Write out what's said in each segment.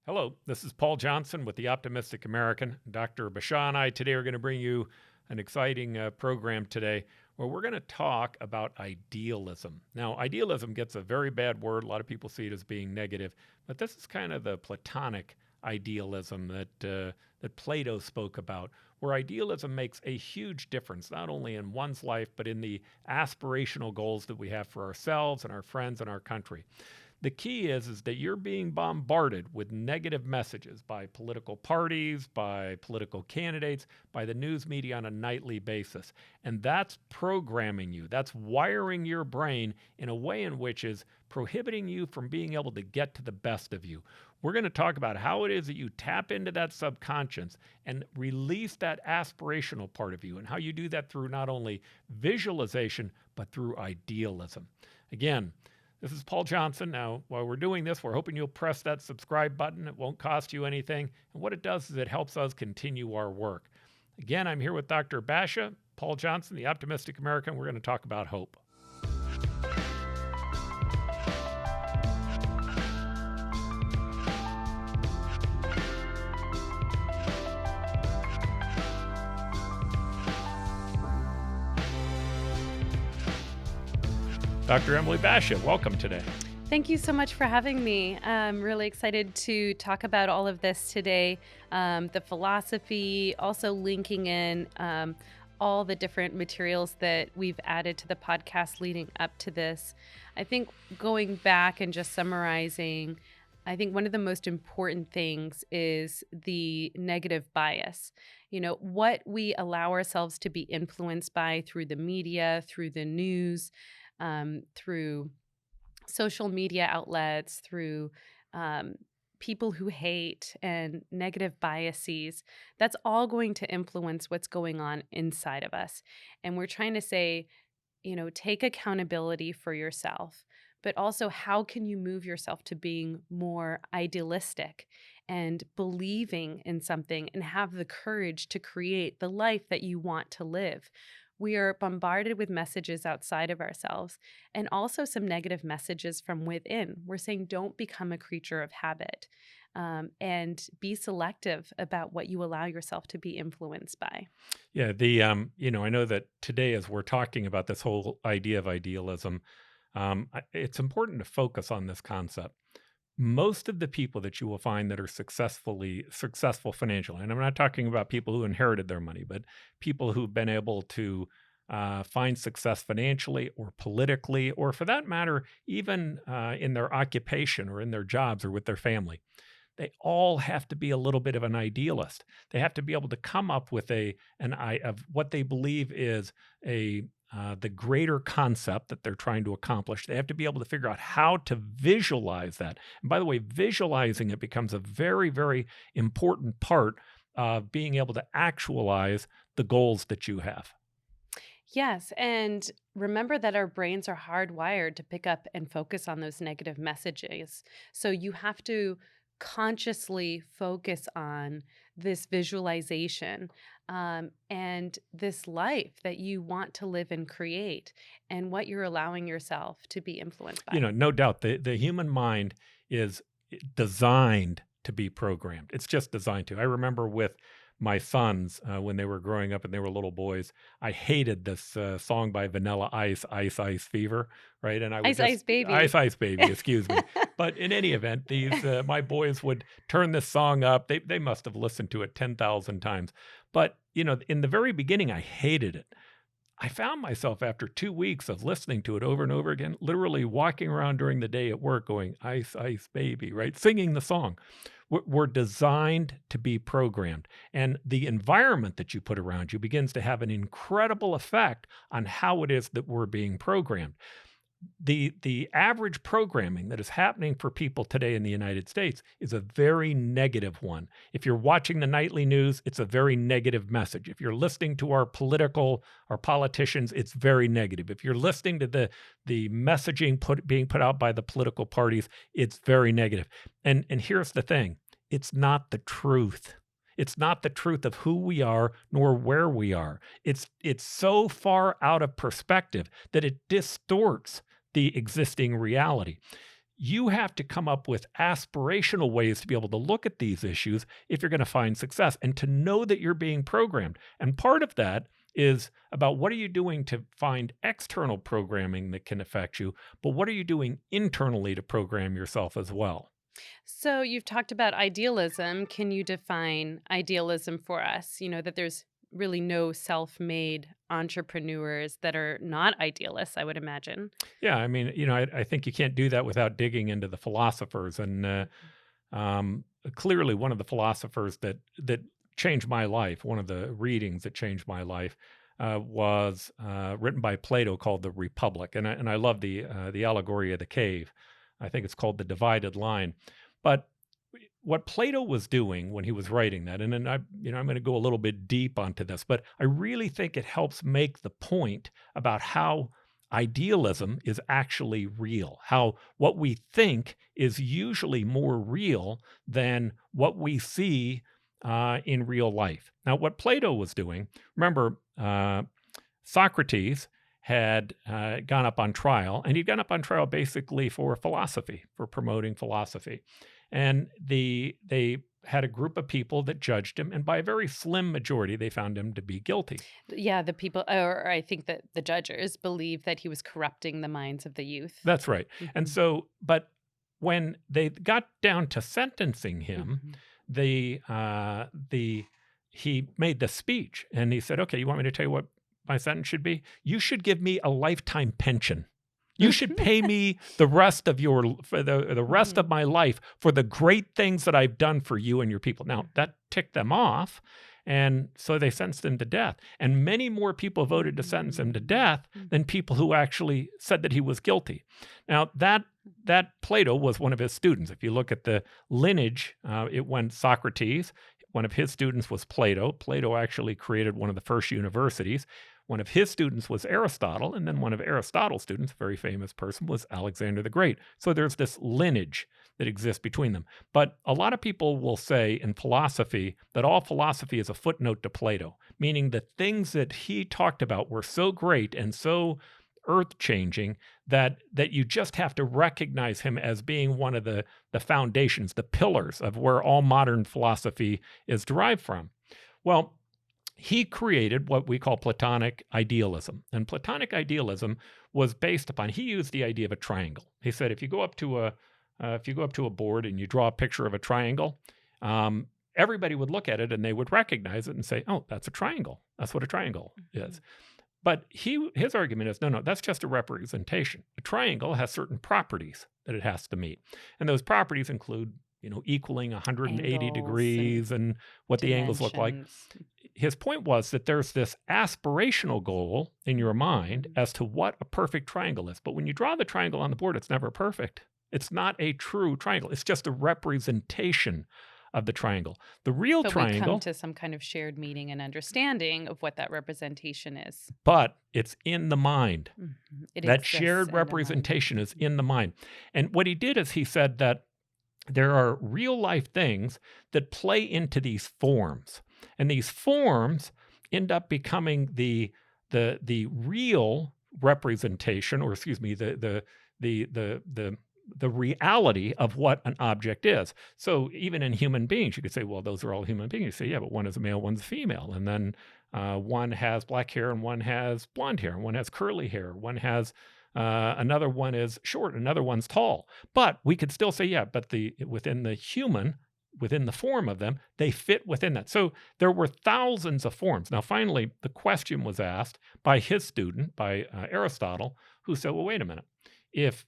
Hello, this is Paul Johnson with the Optimistic American. Dr. Bashah and I today are going to bring you an exciting program today where we're going to talk about idealism. Now, idealism gets a very bad word. A lot of people see it as being negative, but this is kind of the Platonic idealism that Plato spoke about, where idealism makes a huge difference, not only in one's life, but in the aspirational goals that we have for ourselves and our friends and our country. The key is that you're being bombarded with negative messages by political parties, by political candidates, by the news media on a nightly basis. And that's programming you. That's wiring your brain in a way in which is prohibiting you from being able to get to the best of you. We're going to talk about how it is that you tap into that subconscious and release that aspirational part of you, and how you do that through not only visualization, but through idealism. Again, this is Paul Johnson. Now, while we're doing this, we're hoping you'll press that subscribe button. It won't cost you anything. And what it does is it helps us continue our work. Again, I'm here with Dr. Bashah, Paul Johnson, the Optimistic American. We're going to talk about hope. Dr. Emily Bashah, welcome today. Thank you so much for having me. I'm really excited to talk about all of this today, the philosophy, also linking in all the different materials that we've added to the podcast leading up to this. I think going back and just summarizing, I think one of the most important things is the negative bias. You know, what we allow ourselves to be influenced by through the media, through the news, through social media outlets, through people who hate and negative biases. That's all going to influence what's going on inside of us. And we're trying to say, you know, take accountability for yourself, but also how can you move yourself to being more idealistic and believing in something and have the courage to create the life that you want to live. We are bombarded with messages outside of ourselves and also some negative messages from within. We're saying don't become a creature of habit and be selective about what you allow yourself to be influenced by. Yeah, I know that today, as we're talking about this whole idea of idealism, it's important to focus on this concept. Most of the people that you will find that are successful financially, and I'm not talking about people who inherited their money, but people who've been able to find success financially or politically, or for that matter, even in their occupation or in their jobs or with their family. They all have to be a little bit of an idealist. They have to be able to come up with of what they believe is the greater concept that they're trying to accomplish. They have to be able to figure out how to visualize that. And by the way, visualizing it becomes a very, very important part of being able to actualize the goals that you have. Yes, and remember that our brains are hardwired to pick up and focus on those negative messages. So you have to consciously focus on this visualization and this life that you want to live and create, and what you're allowing yourself to be influenced by. You know, no doubt the human mind is designed to be programmed. It's just designed to. I remember with my sons when they were growing up and they were little boys, I hated this song by Vanilla Ice, Ice Ice Fever, right? And I would Ice Baby. Ice Baby, excuse me. But in any event, my boys would turn this song up. They must have listened to it 10,000 times. But you know, in the very beginning, I hated it. I found myself after 2 weeks of listening to it over and over again, literally walking around during the day at work going, Ice, Ice Baby, right? Singing the song. We're designed to be programmed. And the environment that you put around you begins to have an incredible effect on how it is that we're being programmed. The average programming that is happening for people today in the United States is a very negative one. If you're watching the nightly news, it's a very negative message. If you're listening to our politicians, it's very negative. If you're listening to the messaging being put out by the political parties, it's very negative. And here's the thing, it's not the truth. It's not the truth of who we are nor where we are. It's so far out of perspective that it distorts the existing reality. you have to come up with aspirational ways to be able to look at these issues if you're going to find success and to know that you're being programmed. And part of that is about what are you doing to find external programming that can affect you, but what are you doing internally to program yourself as well? So you've talked about idealism. Can you define idealism for us? That there's really no self-made entrepreneurs that are not idealists, I would imagine. Yeah, I mean, I think you can't do that without digging into the philosophers. And clearly, one of the philosophers that changed my life, one of the readings that changed my life, was written by Plato called The Republic, and I love the allegory of the cave. I think it's called The Divided Line. But what Plato was doing when he was writing that, and then I'm going to go a little bit deep onto this, but I really think it helps make the point about how idealism is actually real, how what we think is usually more real than what we see in real life. Now, what Plato was doing, remember, Socrates had gone up on trial, and he'd gone up on trial basically for philosophy, for promoting philosophy. And they had a group of people that judged him, and by a very slim majority, they found him to be guilty. Yeah, the people, or I think that the judges believe that he was corrupting the minds of the youth. That's right. And Mhm. so, but when they got down to sentencing him, Mhm. he made the speech, and he said, "Okay, you want me to tell you what my sentence should be? You should give me a lifetime pension. You should pay me the rest of the rest of Mhm. my life for the great things that I've done for you and your people." Now, that ticked them off, and so they sentenced him to death. And many more people voted to sentence him to death than people who actually said that he was guilty. Now, that Plato was one of his students. If you look at the lineage, it went Socrates. One of his students was Plato. Plato actually created one of the first universities. One of his students was Aristotle, and then one of Aristotle's students, a very famous person, was Alexander the Great. So there's this lineage that exists between them. But a lot of people will say in philosophy that all philosophy is a footnote to Plato, meaning the things that he talked about were so great and so earth-changing that you just have to recognize him as being one of the foundations, the pillars of where all modern philosophy is derived from. Well, he created what we call Platonic idealism. And Platonic idealism was based upon, he used the idea of a triangle. He said, if you go up to a board and you draw a picture of a triangle, everybody would look at it and they would recognize it and say, oh, that's a triangle. That's what a triangle is. But his argument is, no, that's just a representation. A triangle has certain properties that it has to meet. And those properties include, equaling 180 Angles degrees and what the angles look like. Dimensions. His point was that there's this aspirational goal in your mind as to what a perfect triangle is. But when you draw the triangle on the board, it's never perfect. It's not a true triangle. It's just a representation of the triangle. The real But we triangle, come to some kind of shared meaning and understanding of what that representation is. but it's in the mind. Mhm. It That exists shared in the mind. representation is in the mind. And what he did is he said that there are real life things that play into these forms. And these forms end up becoming the real representation, or excuse me, the reality of what an object is. So even in human beings, you could say, well, those are all human beings. You say, yeah, but one is a male, one's a female. And then one has black hair and one has blonde hair, and one has curly hair, one has another one is short, another one's tall. But we could still say, yeah, but within the form of them, they fit within that. So there were thousands of forms. Now, finally, the question was asked by his student, by Aristotle, who said, well, wait a minute. If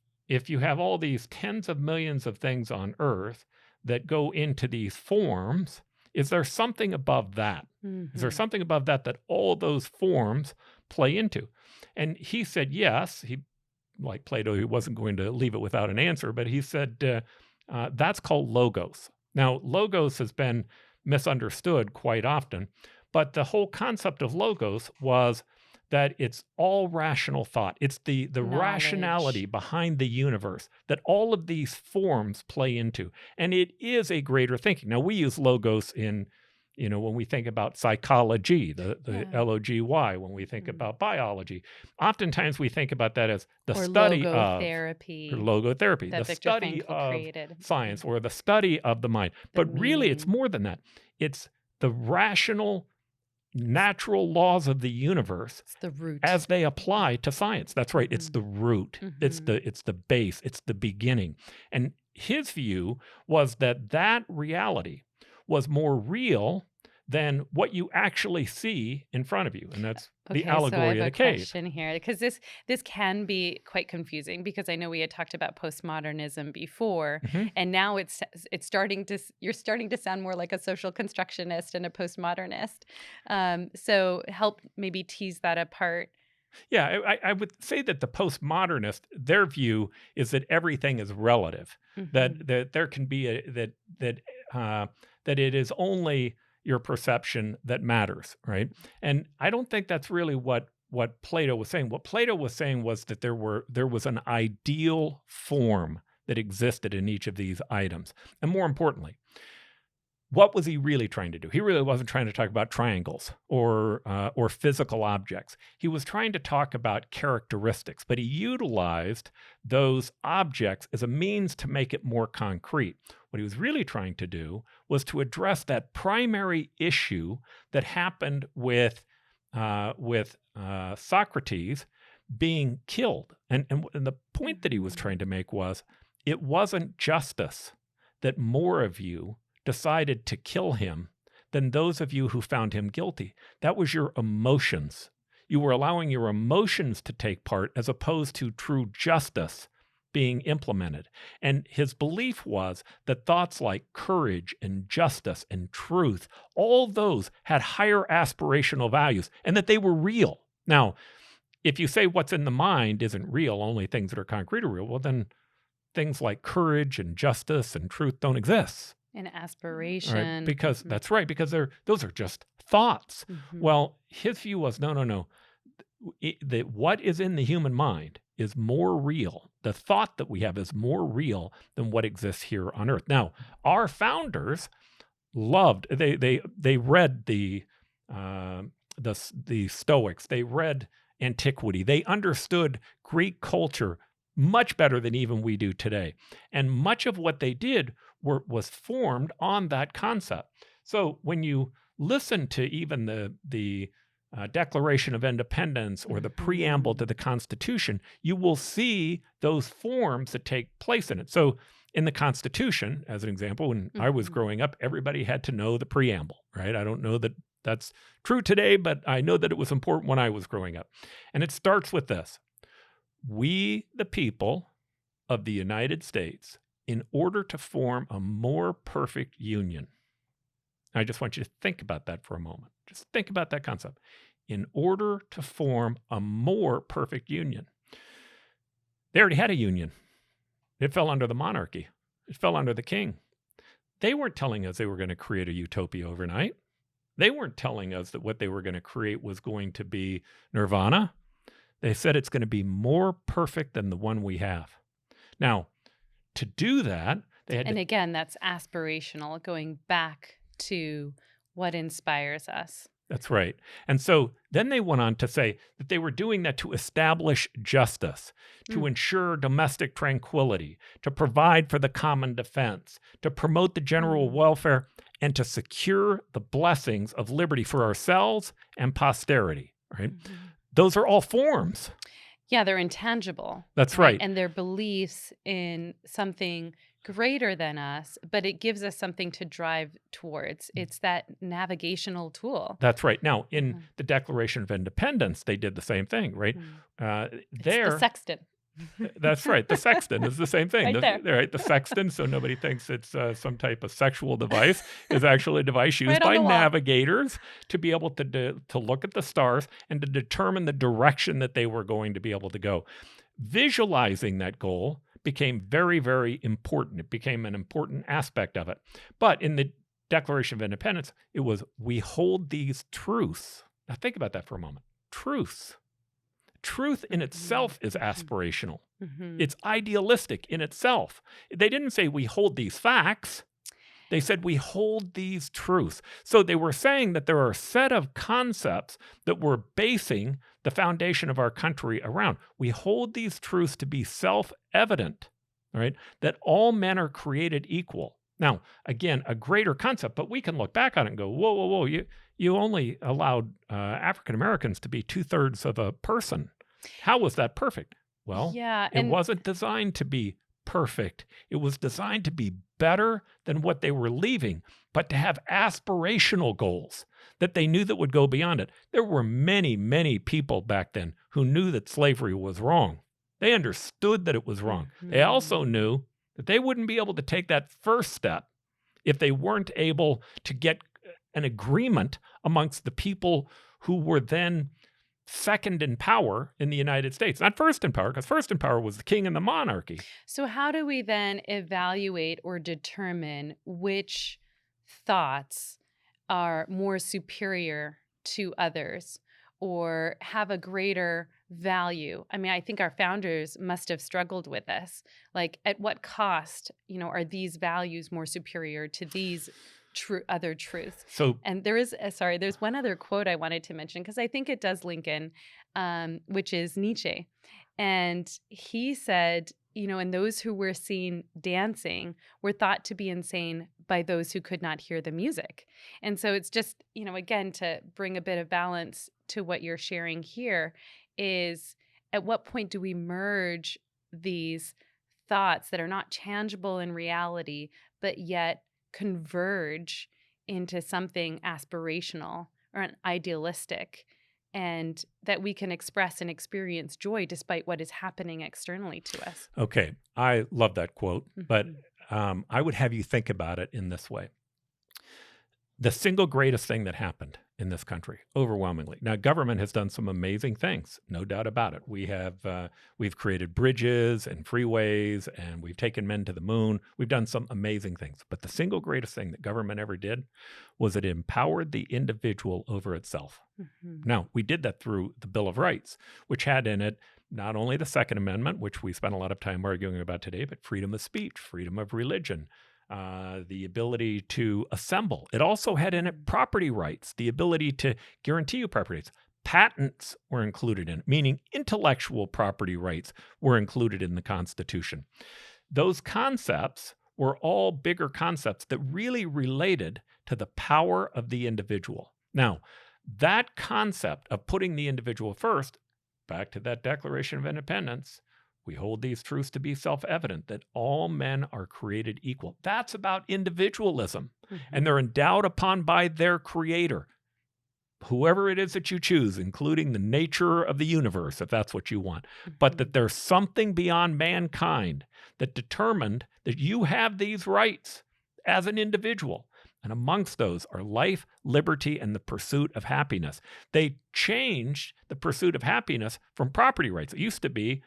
you have all these tens of millions of things on Earth that go into these forms, is there something above that? Is there Mhm. something above that all those forms play into? And he said yes. Like Plato, he wasn't going to leave it without an answer, but he said that's called logos. Now, logos has been misunderstood quite often, but the whole concept of logos was that it's all rational thought. It's the rationality Knowledge. behind the universe that all of these forms play into. And it is a greater thinking. Now, we use logos in when we think about psychology, the Yeah. LOGY, when we think about biology, oftentimes we think about that as the Or study of, or logotherapy logotherapy, the that Viktor study Frankl of created. science or the study of the mind. The But really, it's meaning. more than that. It's the rational, natural laws of the universe It's the root. as they apply to science. That's right. It's the root. It's the base. It's the beginning. And his view was that reality was more real than what you actually see in front of you. And that's the Okay, so I allegory have of a the cave. question here because this can be quite confusing because I know we had talked about postmodernism before, Mhm. and now it's you're starting to sound more like a social constructionist and a postmodernist. So help maybe tease that apart. Yeah, I would say that the postmodernist, their view is that everything is relative, Hmm. that there can be that it is only your perception that matters, right? And I don't think that's really what Plato was saying. What Plato was saying was that there was an ideal form that existed in each of these items, and more importantly, what was he really trying to do? He really wasn't trying to talk about triangles or physical objects. He was trying to talk about characteristics, but he utilized those objects as a means to make it more concrete. What he was really trying to do was to address that primary issue that happened with Socrates being killed. And the point that he was trying to make was it wasn't justice that more of you decided to kill him than those of you who found him guilty. That was your emotions. You were allowing your emotions to take part as opposed to true justice being implemented. And his belief was that thoughts like courage and justice and truth, all those had higher aspirational values and that they were real. Now, if you say what's in the mind isn't real, only things that are concrete are real, well, then things like courage and justice and truth don't exist. And Right? aspiration. Because that's right, because those are just thoughts. Well, his view was no. That what is in the human mind is more real. The thought that we have is more real than what exists here on earth. Now, our founders loved, they read the Stoics, they read antiquity, they understood Greek culture much better than even we do today. And much of what they did was formed on that concept. So when you listen to even the Declaration of Independence or the preamble to the Constitution, you will see those forms that take place in it. So in the Constitution, as an example, when I was growing up, everybody had to know the preamble, right? I don't know that that's true today, but I know that it was important when I was growing up. And it starts with this: we, the people of the United States, in order to form a more perfect union. I just want you to think about that for a moment. Just think about that concept. In order to form a more perfect union. They already had a union. It fell under the monarchy. It fell under the king. They weren't telling us they were going to create a utopia overnight. They weren't telling us that what they were going to create was going to be nirvana. They said it's going to be more perfect than the one we have. Now, to do that, they had And to... again, that's aspirational, going back to what inspires us. That's right. And so then they went on to say that they were doing that to establish justice, to ensure domestic tranquility, to provide for the common defense, to promote the general welfare, and to secure the blessings of liberty for ourselves and posterity, right? Those are all forms. Yeah, they're intangible. That's right. And they're beliefs in something greater than us, but it gives us something to drive towards. It's that navigational tool. That's right. Now, in the Declaration of Independence, they did the same thing, right? It's the sexton. That's right. The sexton is the same thing. Right there. Right, the sexton, so nobody thinks it's some type of sexual device, is actually a device used Right on by the wall. navigators to be able to look at the stars and to determine the direction that they were going to be able to go. Visualizing that goal became very, very important. It became an important aspect of it. But in the Declaration of Independence, it was, we hold these truths. Now think about that for a moment. Truths. Truth in itself is aspirational. It's idealistic in itself. They didn't say we hold these facts. They said, we hold these truths. So they were saying that there are a set of concepts that we're basing the foundation of our country around. We hold these truths to be self-evident, right? That all men are created equal. Now, again, a greater concept, but we can look back on it and go, whoa, whoa, whoa, you only allowed African Americans to be 2/3 of a person. How was that perfect? Well, Yeah, it and wasn't designed to be perfect. It was designed to be better than what they were leaving, but to have aspirational goals that they knew that would go beyond it. There were many, many people back then who knew that slavery was wrong. They understood that it was wrong. They also knew that they wouldn't be able to take that first step if they weren't able to get an agreement amongst the people who were then second in power in the United States. Not first in power, because first in power was the king and the monarchy. so how do we then evaluate or determine which thoughts are more superior to others or have a greater value? I mean, I think our founders must have struggled with this. Like, at what cost, are these values more superior to these other truths? So And there's one other quote I wanted to mention because I think it does link in, which is Nietzsche. And he said, and those who were seen dancing were thought to be insane by those who could not hear the music. And so it's just, again, to bring a bit of balance to what you're sharing here is, at what point do we merge these thoughts that are not tangible in reality, but yet converge into something aspirational or idealistic, and that we can express and experience joy despite what is happening externally to us? okay, I love that quote, but Mhm. I would have you think about it in this way. The single greatest thing that happened in this country, overwhelmingly. Now, government has done some amazing things, no doubt about it. We've created bridges and freeways, and we've taken men to the moon. We've done some amazing things. But the single greatest thing that government ever did was it empowered the individual over itself. Mhm. Now, we did that through the Bill of Rights, which had in it not only the Second Amendment, which we spent a lot of time arguing about today, but freedom of speech, freedom of religion, the ability to assemble. It also had in it property rights, the ability to guarantee you property rights. Patents were included in it, meaning intellectual property rights were included in the Constitution. Those concepts were all bigger concepts that really related to the power of the individual. Now, that concept of putting the individual first, back to that Declaration of Independence, we hold these truths to be self-evident, that all men are created equal. That's about individualism, and they're endowed upon by their creator, whoever it is that you choose, including the nature of the universe, if that's what you want. But that there's something beyond mankind that determined that you have these rights as an individual. And amongst those are life, liberty, and the pursuit of happiness. They changed the pursuit of happiness from property rights. It used to be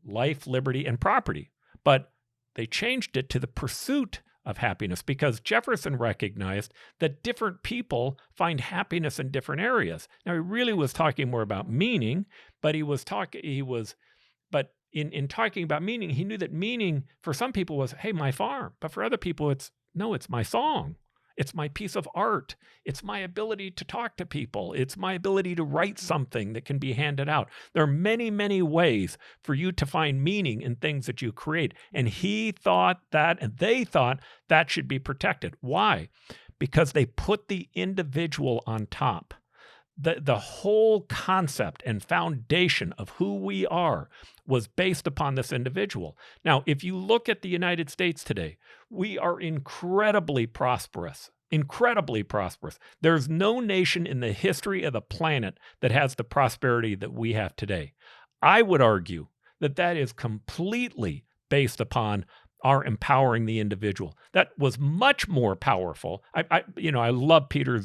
life, liberty, and property. But they changed it to the pursuit of happiness because Jefferson recognized that different people find happiness in different areas. Now, he really was talking more about meaning, but in talking about meaning, he knew that meaning for some people was, hey, my farm. But for other people, it's my song. It's my piece of art. It's my ability to talk to people. It's my ability to write something that can be handed out. There are many, many ways for you to find meaning in things that you create. And he thought that, and they thought that should be protected. Why? Because they put the individual on top. The whole concept and foundation of who we are was based upon this individual. Now, if you look at the United States today, we are incredibly prosperous. Incredibly prosperous. There's no nation in the history of the planet that has the prosperity that we have today. I would argue that that is completely based upon our empowering the individual. That was much more powerful. I love Peter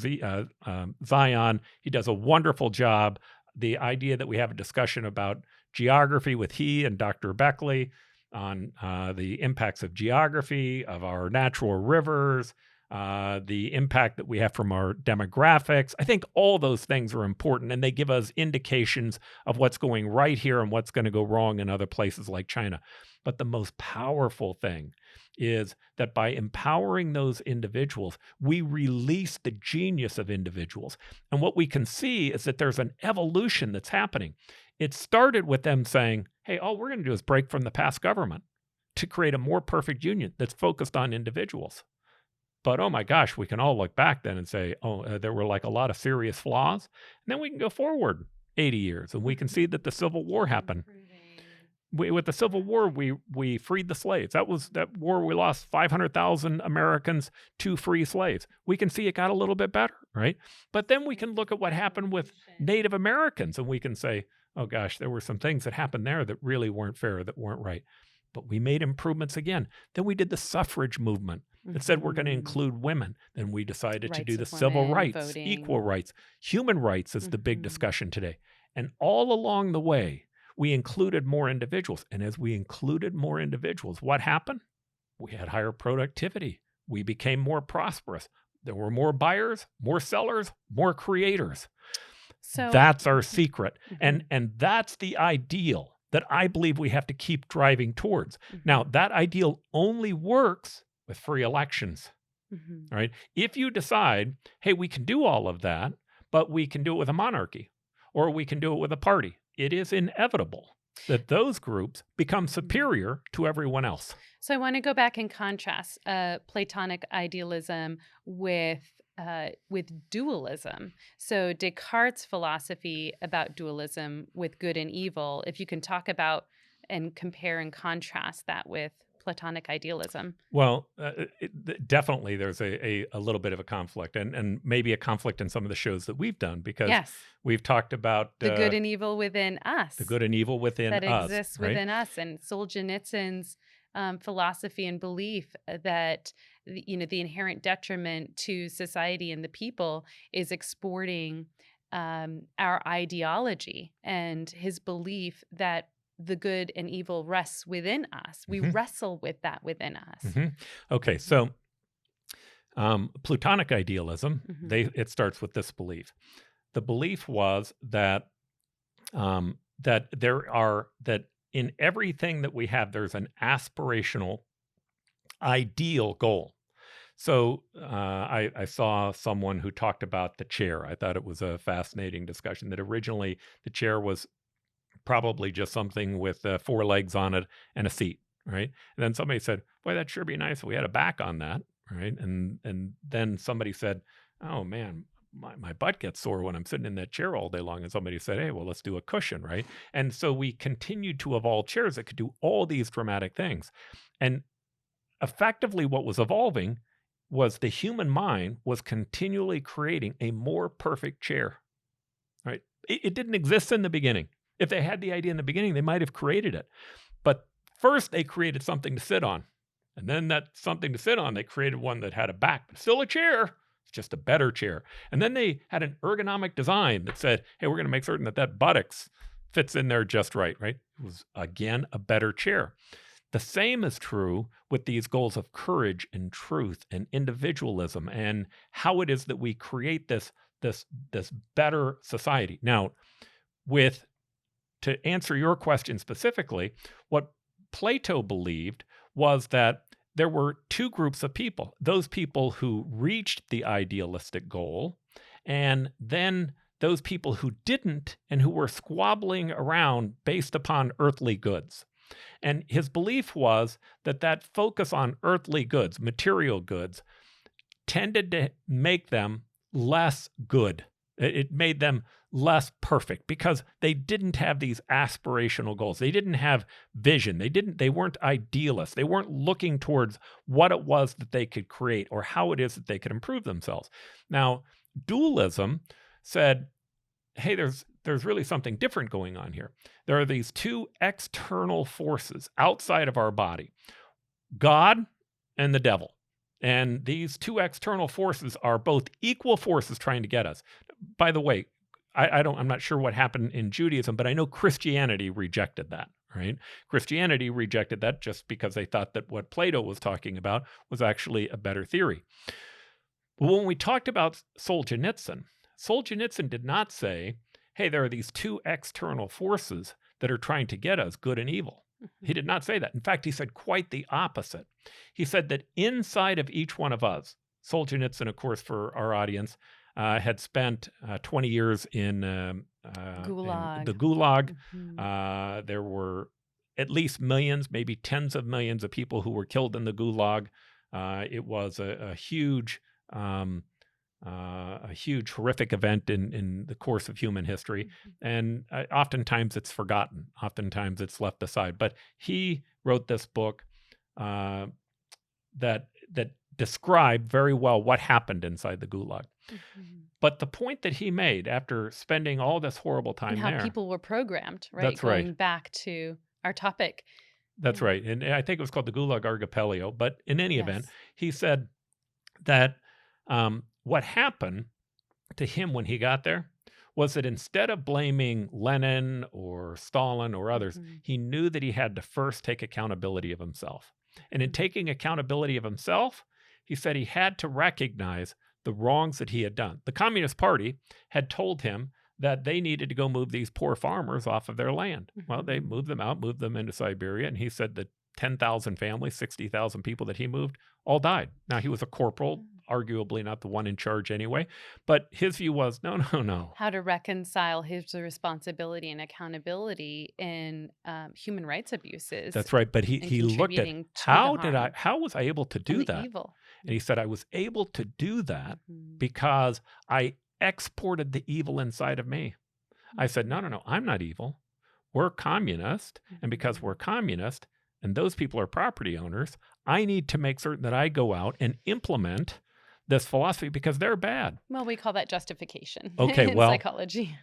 Zion. He does a wonderful job. The idea that we have a discussion about geography with he and Dr. Beckley on the impacts of geography, of our natural rivers, the impact that we have from our demographics. I think all those things are important, and they give us indications of what's going right here and what's going to go wrong in other places like China. But the most powerful thing is that by empowering those individuals, we release the genius of individuals. And what we can see is that there's an evolution that's happening. It started with them saying, hey, all we're going to do is break from the past government to create a more perfect union that's focused on individuals. But oh my gosh, we can all look back then and say, there were like a lot of serious flaws. And then we can go forward 80 years and we can see that the Civil War happened. With the Civil War, we freed the slaves. That war we lost 500,000 Americans to free slaves. We can see it got a little bit better, right? But then we can look at what happened with Native Americans and we can say, oh gosh, there were some things that happened there that really weren't fair, that weren't right. But we made improvements again. Then we did the suffrage movement that said we're going to include women. Then we decided to do the civil rights, voting. Equal rights. Human rights is the big discussion today. And all along the way, we included more individuals. And as we included more individuals, what happened? We had higher productivity. We became more prosperous. There were more buyers, more sellers, more creators. So that's our secret. And that's the ideal that I believe we have to keep driving towards. Now, that ideal only works with free elections, right? If you decide, hey, we can do all of that, but we can do it with a monarchy, or we can do it with a party, it is inevitable that those groups become superior to everyone else. So I want to go back and contrast Platonic idealism with dualism. So Descartes' philosophy about dualism with good and evil, if you can talk about and compare and contrast that with Platonic idealism. Well, definitely there's a little bit of a conflict and maybe a conflict in some of the shows that we've done because we've talked about the good and evil within us. The good and evil within us. That exists within us. And Solzhenitsyn's philosophy and belief that the inherent detriment to society and the people is exporting our ideology, and his belief that the good and evil rests within us. We wrestle with that within us. Okay, so Platonic idealism, it starts with this belief. The belief was that that in everything that we have, there's an aspirational, ideal goal. So I saw someone who talked about the chair. I thought it was a fascinating discussion, that originally the chair was probably just something with 4 legs on it and a seat, right? And then somebody said, boy, that'd sure be nice if we had a back on that, right? And then somebody said, oh man, my butt gets sore when I'm sitting in that chair all day long. And somebody said, hey, well, let's do a cushion, right? And so we continued to evolve chairs that could do all these dramatic things. And effectively what was evolving was the human mind was continually creating a more perfect chair, right? It didn't exist in the beginning. If they had the idea in the beginning, they might have created it. But first they created something to sit on. And then that something to sit on, they created one that had a back, but still a chair. It's just a better chair. And then they had an ergonomic design that said, hey, we're going to make certain that buttocks fits in there just right? It was, again, a better chair. The same is true with these goals of courage and truth and individualism and how it is that we create this better society. Now, to answer your question specifically, what Plato believed was that there were 2 groups of people: those people who reached the idealistic goal, and then those people who didn't and who were squabbling around based upon earthly goods. And his belief was that focus on earthly goods, material goods, tended to make them less good. It made them less perfect because they didn't have these aspirational goals. They didn't have vision. They weren't idealists. They weren't looking towards what it was that they could create or how it is that they could improve themselves. Now, dualism said, hey, there's really something different going on here. There are these 2 external forces outside of our body, God and the devil. And these 2 external forces are both equal forces trying to get us. By the way, I'm not sure what happened in Judaism, but I know Christianity rejected that, right? Christianity rejected that just because they thought that what Plato was talking about was actually a better theory. But when we talked about Solzhenitsyn did not say, hey, there are these 2 external forces that are trying to get us, good and evil. He did not say that. In fact, he said quite the opposite. He said that inside of each one of us, Solzhenitsyn, of course, for our audience, had spent 20 years in the Gulag. Gulag. Mhm. There were at least millions, maybe tens of millions of people who were killed in the Gulag. It was a huge, horrific event in the course of human history. Mhm. And oftentimes it's forgotten. Oftentimes it's left aside. But he wrote this book uh, that described very well what happened inside the Gulag. Mhm. But the point that he made after spending all this horrible And time how there, people were programmed, right? that's right. Going back to our topic. That's Yeah. right. And I think it was called the Gulag Archipelago. But in any event, Yes. he said that what happened to him when he got there was that instead of blaming Lenin or Stalin or others, Mhm. he knew that he had to first take accountability of himself. And in Mhm. taking accountability of himself, he said he had to recognize the wrongs that he had done. The Communist Party had told him that they needed to go move these poor farmers off of their land. Well, they Mhm. moved them out, moved them into Siberia, and he said that 10,000 families, 60,000 people that he moved, all died. Now, he was a corporal, arguably not the one in charge anyway, but his view was no, no, no. How to reconcile his responsibility and accountability in human rights abuses That's right. But and he looked at contributing to the how was I able to and do the that? evil. And he said, I was able to do that Mhm. because I exported the evil inside of me. I said, no, Mhm. no, no, I'm not evil. We're communist. And because we're Mhm. communist and those people are property owners, I need to make certain that I go out and implement this philosophy because they're bad. Well, we call that justification Okay, in well, psychology.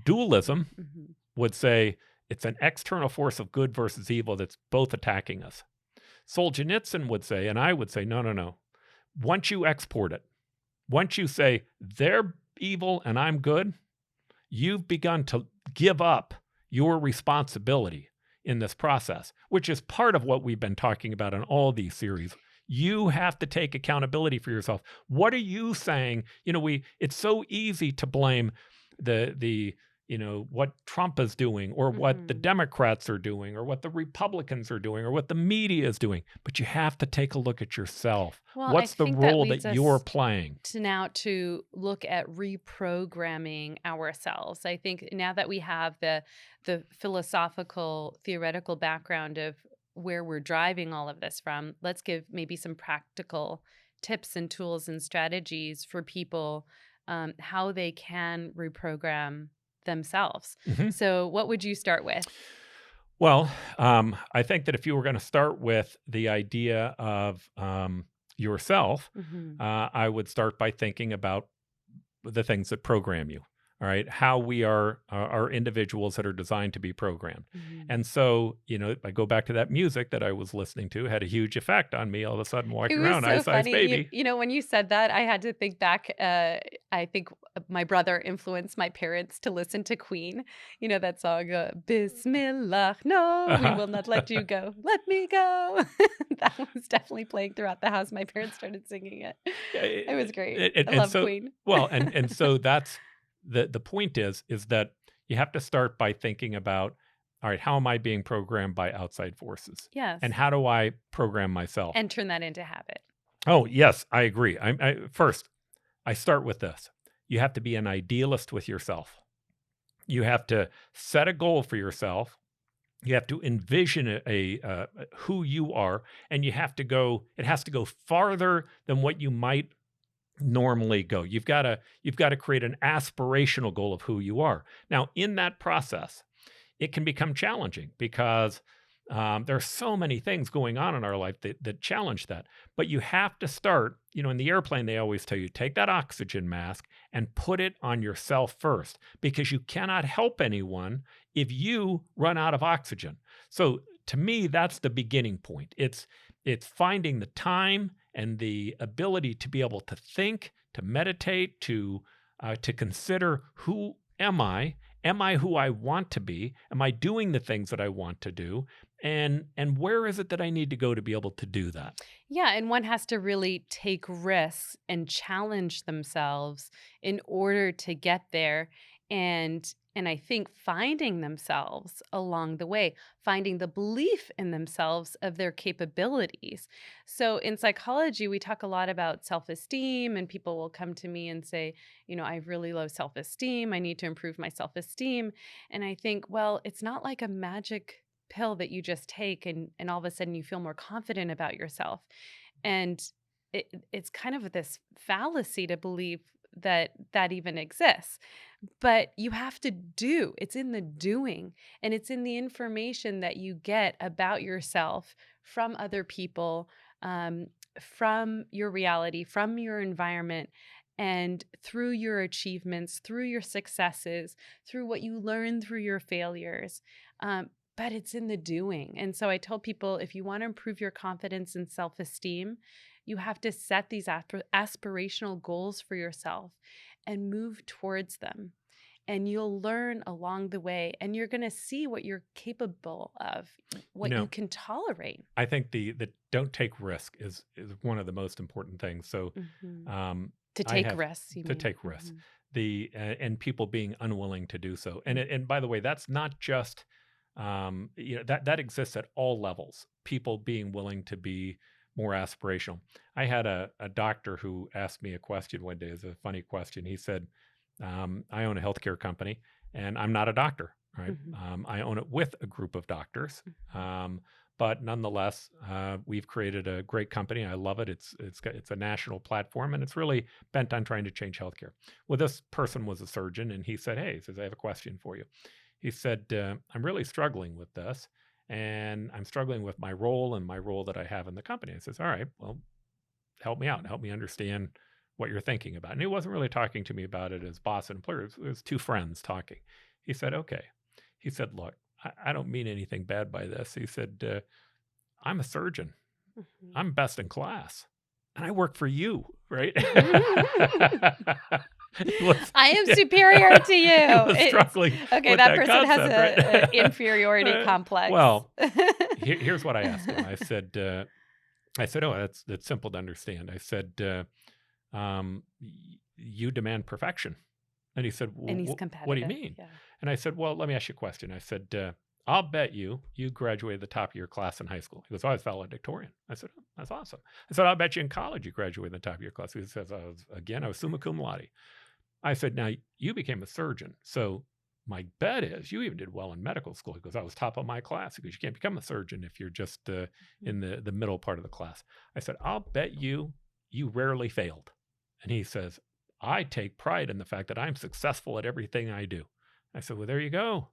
dualism Mhm. would say it's an external force of good versus evil that's both attacking us. Solzhenitsyn would say, and I would say, no, no, no. Once you export it, once you say they're evil and I'm good, you've begun to give up your responsibility in this process, which is part of what we've been talking about in all these series. You have to take accountability for yourself. What are you saying? It's so easy to blame the what Trump is doing or what the Mhm. Democrats are doing or what the Republicans are doing or what the media is doing, but you have to take a look at yourself. Well, I What's the think that role leads that you're us playing? to now to look at reprogramming ourselves. I think now that we have the philosophical theoretical background of where we're driving all of this from, let's give maybe some practical tips and tools and strategies for people how they can reprogram themselves. Mhm. So, what would you start with? Well, I think that if you were going to start with the idea of yourself, Hmm. I would start by thinking about the things that program you. All right, how we are individuals that are designed to be programmed, Hmm. and so I go back to that music that I was listening to had a huge effect on me. All of a sudden, It walking was around, so Ice Ice funny. Baby. When you said that, I had to think back. I think my brother influenced my parents to listen to Queen. You know that song, Bismillah, no, we will not let you go. Let me go. That was definitely playing throughout the house. My parents started singing it. Yeah, It was great. I and love so Queen. and so that's the point is that you have to start by thinking about, all right, how am I being programmed by outside forces, and Yes. how do I program myself? And turn that into habit. Oh yes, I agree. First I start with this: you have to be an idealist with yourself. You have to set a goal for yourself. You have to envision who you are, and you have to go. It has to go farther than what you might normally go. You've got to create an aspirational goal of who you are. Now, in that process, it can become challenging because there are so many things going on in our life that challenge that. But you have to start, in the airplane, they always tell you take that oxygen mask and put it on yourself first because you cannot help anyone if you run out of oxygen. So to me, that's the beginning point. It's finding the time and the ability to be able to think, to meditate, to consider who am I? Am I who I want to be? Am I doing the things that I want to do? And where is it that I need to go to be able to do that? Yeah, and one has to really take risks and challenge themselves in order to get there. And And I think finding themselves along the way, finding the belief in themselves of their capabilities. So in psychology, we talk a lot about self esteem, and people will come to me and say, I have really low self esteem. I need to improve my self esteem. And I think, well, it's not like a magic pill that you just take and all of a sudden you feel more confident about yourself. And it's kind of this fallacy to believe that that even exists. But you have to do. It's in the doing, and it's in the information that you get about yourself from other people, um, from your reality, from your environment, and through your achievements, through your successes, through what you learn through your failures. But it's in the doing. And so I tell people, if you want to improve your confidence and self-esteem, you have to set these aspirational goals for yourself and move towards them. And you'll learn along the way, and you're going to see what you're capable of, what you can tolerate. I think the don't take risk is one of the most important things. So to take risks, take risks. And people being unwilling to do so. And by the way, that's not just that exists at all levels. People being willing to be more aspirational. I had a doctor who asked me a question one day. It's a funny question. He said, I own a healthcare company, and I'm not a doctor, right? I own it with a group of doctors, but nonetheless, we've created a great company. I love it. It's a national platform, and it's really bent on trying to change healthcare. Well, this person was a surgeon, and he said, "Hey," he says, "I have a question for you." He said, "I'm really struggling with this, and I'm struggling with my role and my role that I have in the company." I says, "All right, well, help me out. Help me understand what you're thinking about." And he wasn't really talking to me about it as boss and employer. It was two friends talking. He said, "Okay." He said, "Look, I don't mean anything bad by this." He said, "I'm a surgeon. I'm best in class. And I work for you, right?" I am superior to you. Struggling okay, that person concept, has right? an inferiority complex. Well, here's what I asked him. I said, "Oh, that's simple to understand." I said, "You demand perfection." And he said, and he's competitive. "What do you mean?" Yeah. And I said, "Well, let me ask you a question." I said, "I'll bet you graduated the top of your class in high school." He goes, "Oh, I was valedictorian." I said, "Oh, that's awesome." I said, "I'll bet you in college you graduated the top of your class." He says, I was summa cum laude." I said, "Now, you became a surgeon, so my bet is you even did well in medical school." He goes, "I was top of my class." He goes, "You can't become a surgeon if you're just in the middle part of the class." I said, "I'll bet you rarely failed." And he says, "I take pride in the fact that I'm successful at everything I do." I said, "Well, there you go.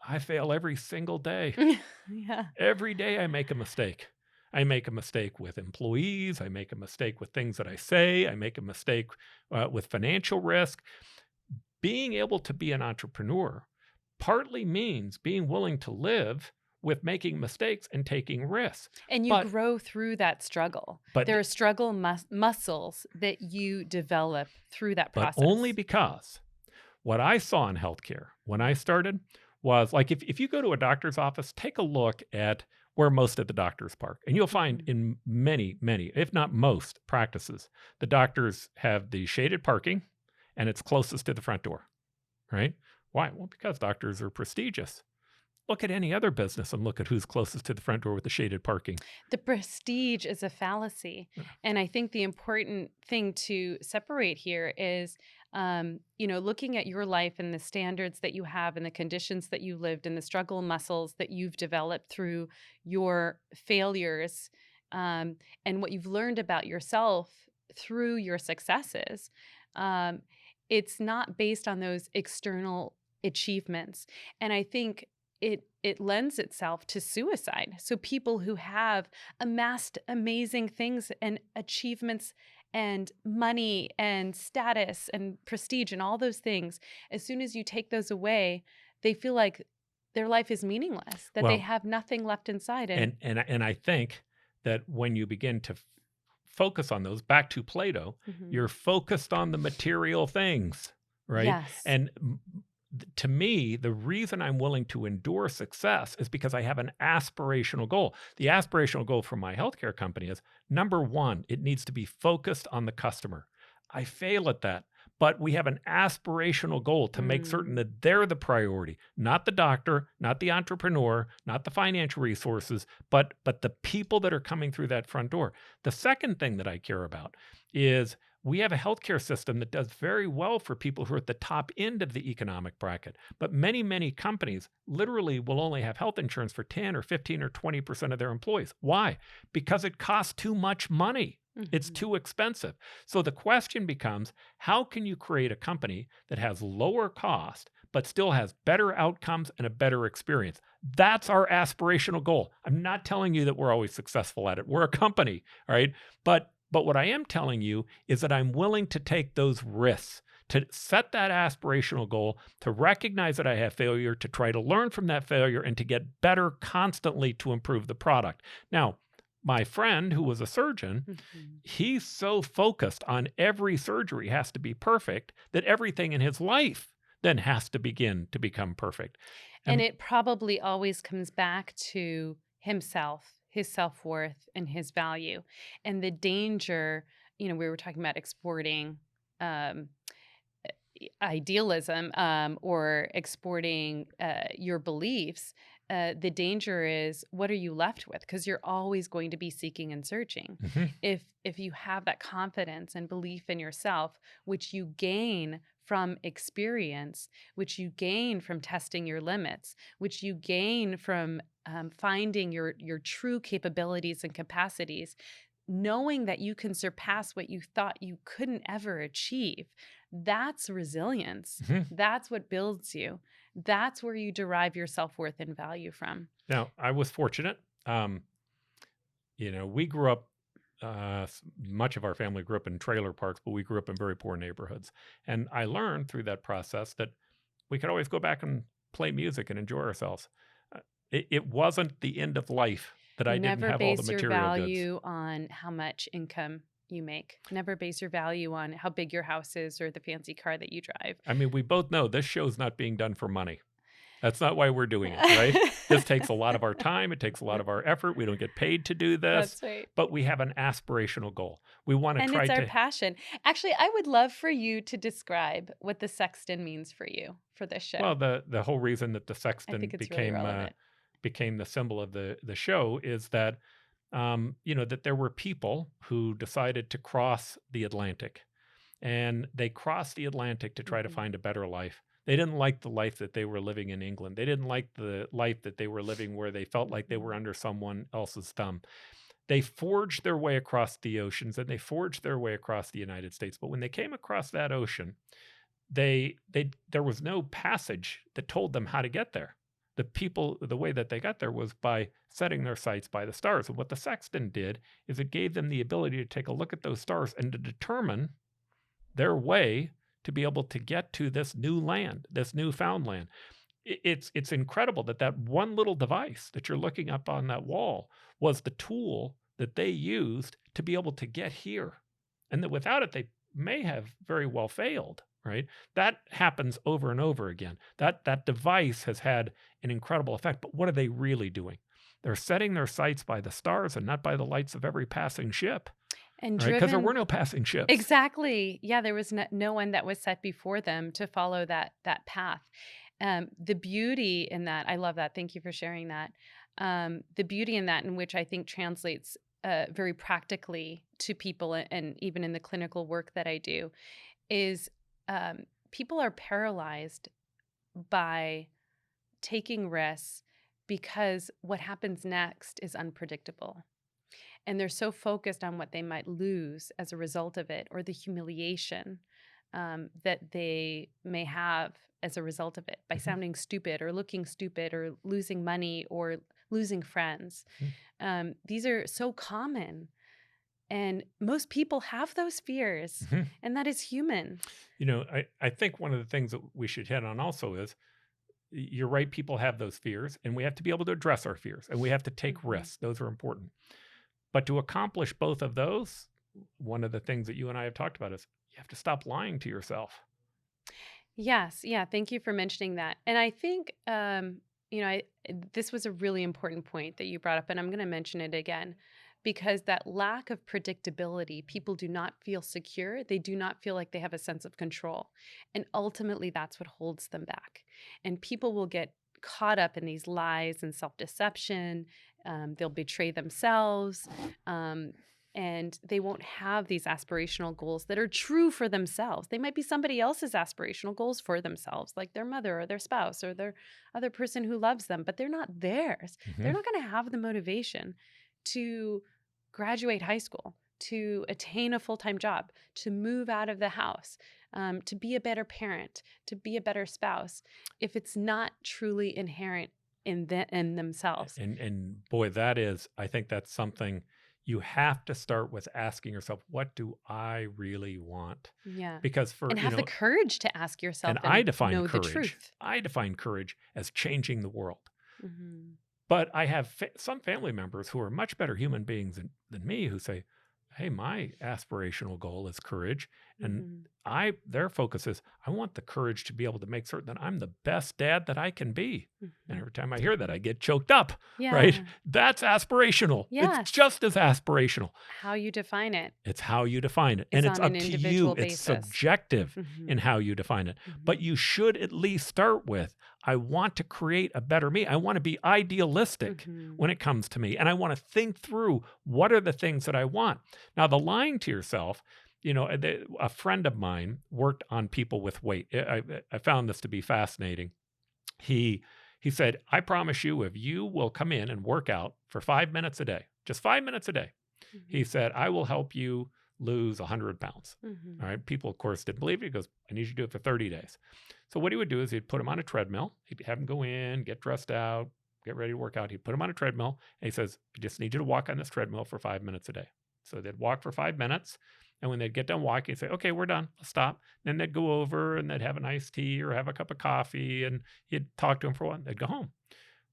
I fail every single day." Yeah. Every day I make a mistake. I make a mistake with employees. I make a mistake with things that I say. I make a mistake with financial risk. Being able to be an entrepreneur partly means being willing to live with making mistakes and taking risks. And you grow through that struggle. But there are struggle muscles that you develop through that process. But only because what I saw in healthcare when I started was like if you go to a doctor's office, take a look at where most of the doctors park. And you'll find in many, if not most practices, the doctors have the shaded parking and it's closest to the front door, right? Why? Well, because doctors are prestigious. Look at any other business and look at who's closest to the front door with the shaded parking. The prestige is a fallacy. And I think the important thing to separate here is, looking at your life and the standards that you have and the conditions that you lived and the struggle muscles that you've developed through your failures, and what you've learned about yourself through your successes. It's not based on those external achievements. And I think it lends itself to suicide. So people who have amassed amazing things and achievements and money and status and prestige and all those things, as soon as you take those away, they feel like their life is meaningless, that they have nothing left inside. And I think that when you begin to focus on those, back to Plato, you're focused on the material things, right? Yes. And to me, the reason I'm willing to endure success is because I have an aspirational goal. The aspirational goal for my healthcare company is, number one, it needs to be focused on the customer. I fail at that, but we have an aspirational goal to make certain Mm. that they're the priority, not the doctor, not the entrepreneur, not the financial resources, but the people that are coming through that front door. The second thing that I care about is we have a healthcare system that does very well for people who are at the top end of the economic bracket. But many, many companies literally will only have health insurance for 10 or 15 or 20% of their employees. Why? Because it costs too much money. It's Mhm. too expensive. So the question becomes, how can you create a company that has lower cost, but still has better outcomes and a better experience? That's our aspirational goal. I'm not telling you that we're always successful at it. We're a company, all right? But what I am telling you is that I'm willing to take those risks, to set that aspirational goal, to recognize that I have failure, to try to learn from that failure, and to get better constantly to improve the product. Now, my friend who was a surgeon, Mhm. he's so focused on every surgery has to be perfect that everything in his life then has to begin to become perfect. And And it probably always comes back to himself, his self-worth, and his value. And the danger, we were talking about exporting um, idealism, or exporting your beliefs. The danger is, what are you left with? Because you're always going to be seeking and searching. Mhm, If you have that confidence and belief in yourself, which you gain from experience, which you gain from testing your limits, which you gain from finding your true capabilities and capacities, knowing that you can surpass what you thought you couldn't ever achieve, that's resilience. mhm. That's what builds you. That's where you derive your self-worth and value from. Now, I was fortunate. We grew up, much of our family grew up in trailer parks, but we grew up in very poor neighborhoods. And I learned through that process that we could always go back and play music and enjoy ourselves. It wasn't the end of life that I didn't Never have all the base your material goods. value on how much income you make. Never base your value on how big your house is or the fancy car that you drive. I mean, we both know this show's not being done for money. That's not why we're doing it, right? This takes a lot of our time. It takes a lot of our effort. We don't get paid to do this, That's right. but we have an aspirational goal. We want to And try it's our to, passion. Actually, I would love for you to describe what the sexton means for you for this show. well, the whole reason that the I sexton think it's really relevant. became the symbol of the show is that that there were people who decided to cross the Atlantic, and they crossed the Atlantic to try to Mhm. find a better life. They didn't like the life that they were living in England. They didn't like the life that they were living where they felt like they were Mhm. under someone else's thumb. They forged their way across the oceans and they forged their way across the United States. But when they came across that ocean, they there was no passage that told them how to get there. The way that they got there was by setting their sights by the stars. And what the sexton did is it gave them the ability to take a look at those stars and to determine their way to be able to get to this new land, this newfound land. It's incredible that that one little device that you're looking up on that wall was the tool that they used to be able to get here, and that without it they may have very well failed. Right? That happens over and over again. That device has had an incredible effect. But what are they really doing? They're setting their sights by the stars and not by the lights of every passing ship. And Right? Because there driven were no passing ships. exactly. Yeah, there was no one that was set before them to follow that path. The beauty in that, I love that. Thank you for sharing that. The beauty in that, in which I think translates very practically to people, and even in the clinical work that I do, is people are paralyzed by taking risks because what happens next is unpredictable. And they're so focused on what they might lose as a result of it, or the humiliation that they may have as a result of it by Mhm, sounding stupid or looking stupid or losing money or losing friends. mhm. These are so common. And most people have those fears, Mhm. and that is human. I think one of the things that we should hit on also is you're right, people have those fears, and we have to be able to address our fears and we have to take Mhm. risks. Those are important. But to accomplish both of those, one of the things that you and I have talked about is you have to stop lying to yourself. Yes, yeah, thank you for mentioning that. And I think, this was a really important point that you brought up, and I'm going to mention it again. because that lack of predictability, people do not feel secure. They do not feel like they have a sense of control. And ultimately, that's what holds them back. And people will get caught up in these lies and self-deception. They'll betray themselves. And they won't have these aspirational goals that are true for themselves. They might be somebody else's aspirational goals for themselves, like their mother or their spouse or their other person who loves them, but they're not theirs. They're not going to have the motivation to graduate high school, to attain a full-time job, to move out of the house, to be a better parent, to be a better spouse, if it's not truly inherent in themselves. And boy, I think that's something you have to start with asking yourself, what do I really want? Yeah. Because And have the courage to ask yourself and I and define know the courage. truth. I define courage as changing the world. Mhm. But I have some family members who are much better human beings than me who say, hey, my aspirational goal is courage. And Mhm. their focus is, I want the courage to be able to make certain that I'm the best dad that I can be. And Mhm. every time I hear that, I get choked up, right? Yeah. That's aspirational. It's Yes. just as aspirational. How you define it It's how you define it. is And it's on an up to you. individual It's basis. subjective in Mhm. how you define it. But Mhm. you should at least start with, I want to create a better me. I want to be idealistic Mhm. when it comes to me. And I want to think through what are the things that I want. Now, the lying to yourself, a friend of mine worked on people with weight. I found this to be fascinating. He said, I promise you, if you will come in and work out for 5 minutes a day, just 5 minutes a day, he Mhm. said, I will help you lose 100 pounds. Mhm. All right. People, of course, didn't believe it. He goes, I need you to do it for 30 days. So what he would do is he'd put him on a treadmill. He'd have him go in, get dressed out, get ready to work out. He'd put him on a treadmill. And he says, I just need you to walk on this treadmill for 5 minutes a day. So they'd walk for 5 minutes. And when they'd get done walking, he'd say, okay, we're done. Let's stop. Then they'd go over and they'd have an iced tea or have a cup of coffee. And he'd talk to him for a while. They'd go home.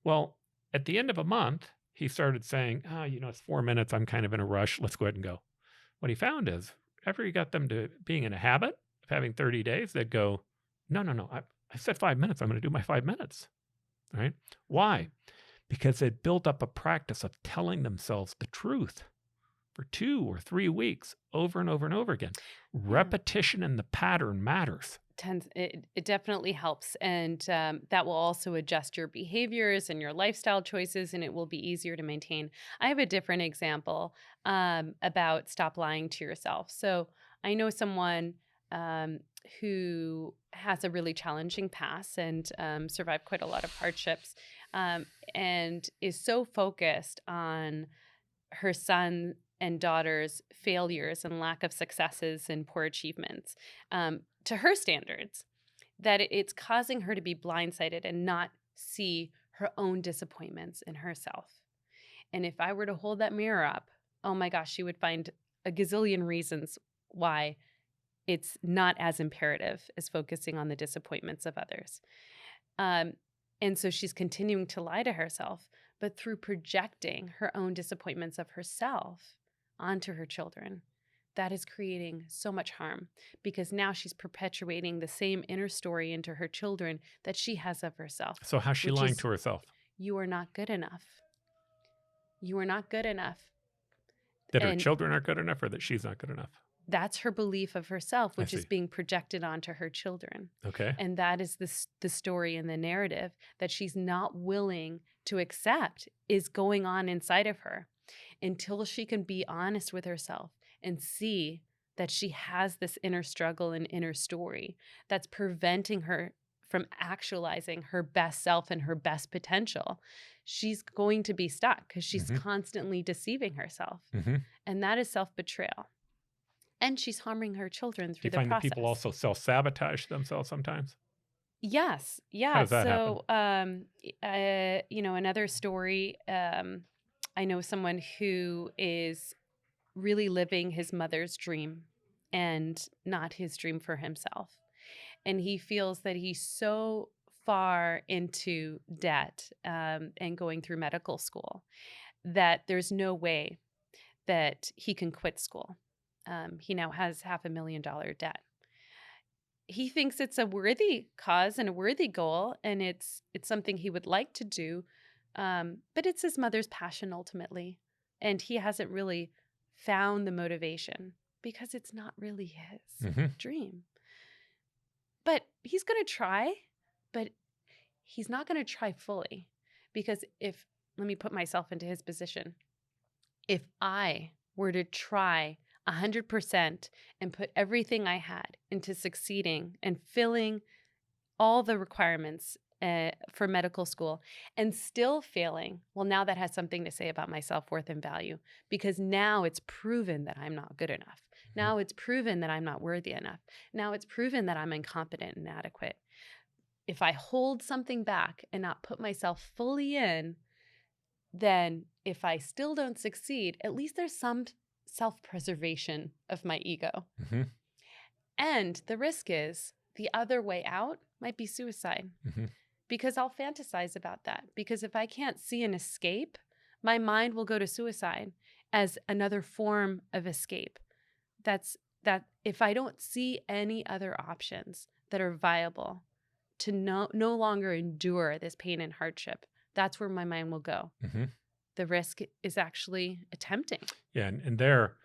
Well, at the end of a month, he started saying, it's 4 minutes. I'm kind of in a rush. Let's go ahead and go. What he found is after he got them to being in a habit of having 30 days, they'd go, no. I said 5 minutes. I'm going to do my 5 minutes. Right? Why? Because they'd built up a practice of telling themselves the truth for 2 or 3 weeks over and over and over again. Yeah. Repetition in the pattern matters. It definitely helps. And that will also adjust your behaviors and your lifestyle choices, and it will be easier to maintain. I have a different example about stop lying to yourself. So I know someone who has a really challenging past and survived quite a lot of hardships and is so focused on her son and daughter's failures and lack of successes and poor achievements to her standards, that it's causing her to be blindsided and not see her own disappointments in herself. And if I were to hold that mirror up, oh my gosh, she would find a gazillion reasons why it's not as imperative as focusing on the disappointments of others. And so she's continuing to lie to herself, but through projecting her own disappointments of herself onto her children, that is creating so much harm because now she's perpetuating the same inner story into her children that she has of herself. So how's she lying to herself? You are not good enough. You are not good enough. That her children aren't good enough or that she's not good enough? That's her belief of herself, which is being projected onto her children. Okay. And that is the story and the narrative that she's not willing to accept is going on inside of her until she can be honest with herself and see that she has this inner struggle and inner story that's preventing her from actualizing her best self and her best potential. She's going to be stuck because she's constantly deceiving herself. And that is self-betrayal. And she's harming her children through the process. Do you find that people also self-sabotage themselves sometimes? Yes. Yeah. How does that happen? Another story, I know someone who is really living his mother's dream and not his dream for himself. And he feels that he's so far into debt and going through medical school that there's no way that he can quit school. He now has $500,000 debt. He thinks it's a worthy cause and a worthy goal, and it's something he would like to do, but it's his mother's passion ultimately. and he hasn't really found the motivation because it's not really his Mm-hmm. dream. But he's going to try, but he's not going to try fully, because let me put myself into his position. If I were to try 100% and put everything I had into succeeding and filling all the requirements for medical school and still failing, well, now that has something to say about my self-worth and value, because now it's proven that I'm not good enough. Now it's proven that I'm not worthy enough. Now it's proven that I'm incompetent and inadequate. If I hold something back and not put myself fully in, then if I still don't succeed, at least there's some self-preservation of my ego. Mm-hmm. And the risk is the other way out might be suicide, Mm-hmm. because I'll fantasize about that. Because if I can't see an escape, my mind will go to suicide as another form of escape. That if I don't see any other options that are viable to no longer endure this pain and hardship, that's where my mind will go. Mm-hmm. The risk is actually attempting. Yeah, and there,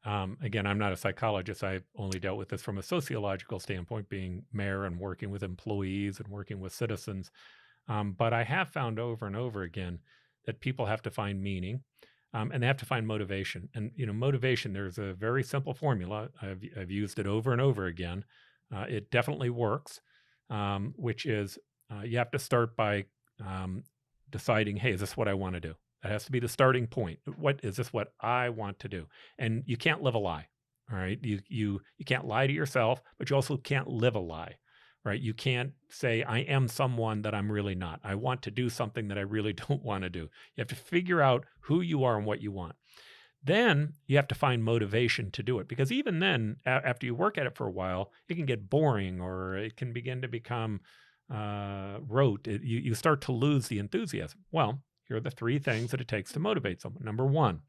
again, I'm not a psychologist. I've only dealt with this from a sociological standpoint, being mayor and working with employees and working with citizens. But I have found over and over again that people have to find meaning, and they have to find motivation. And motivation. There's a very simple formula. I've used it over and over again. It definitely works, which is you have to start by deciding, hey, is this what I want to do? That has to be the starting point. What is this? What I want to do? And you can't live a lie. All right. You can't lie to yourself, but you also can't live a lie. Right. You can't say, I am someone that I'm really not. I want to do something that I really don't want to do. You have to figure out who you are and what you want. Then you have to find motivation to do it, because even then, after you work at it for a while, it can get boring, or it can begin to become rote. You start to lose the enthusiasm. Well, here are the three things that it takes to motivate someone. Number one,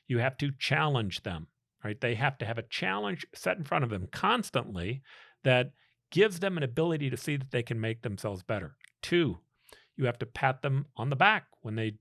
you have to challenge them, right? They have to have a challenge set in front of them constantly that gives them an ability to see that they can make themselves better. Two, you have to pat them on the back when they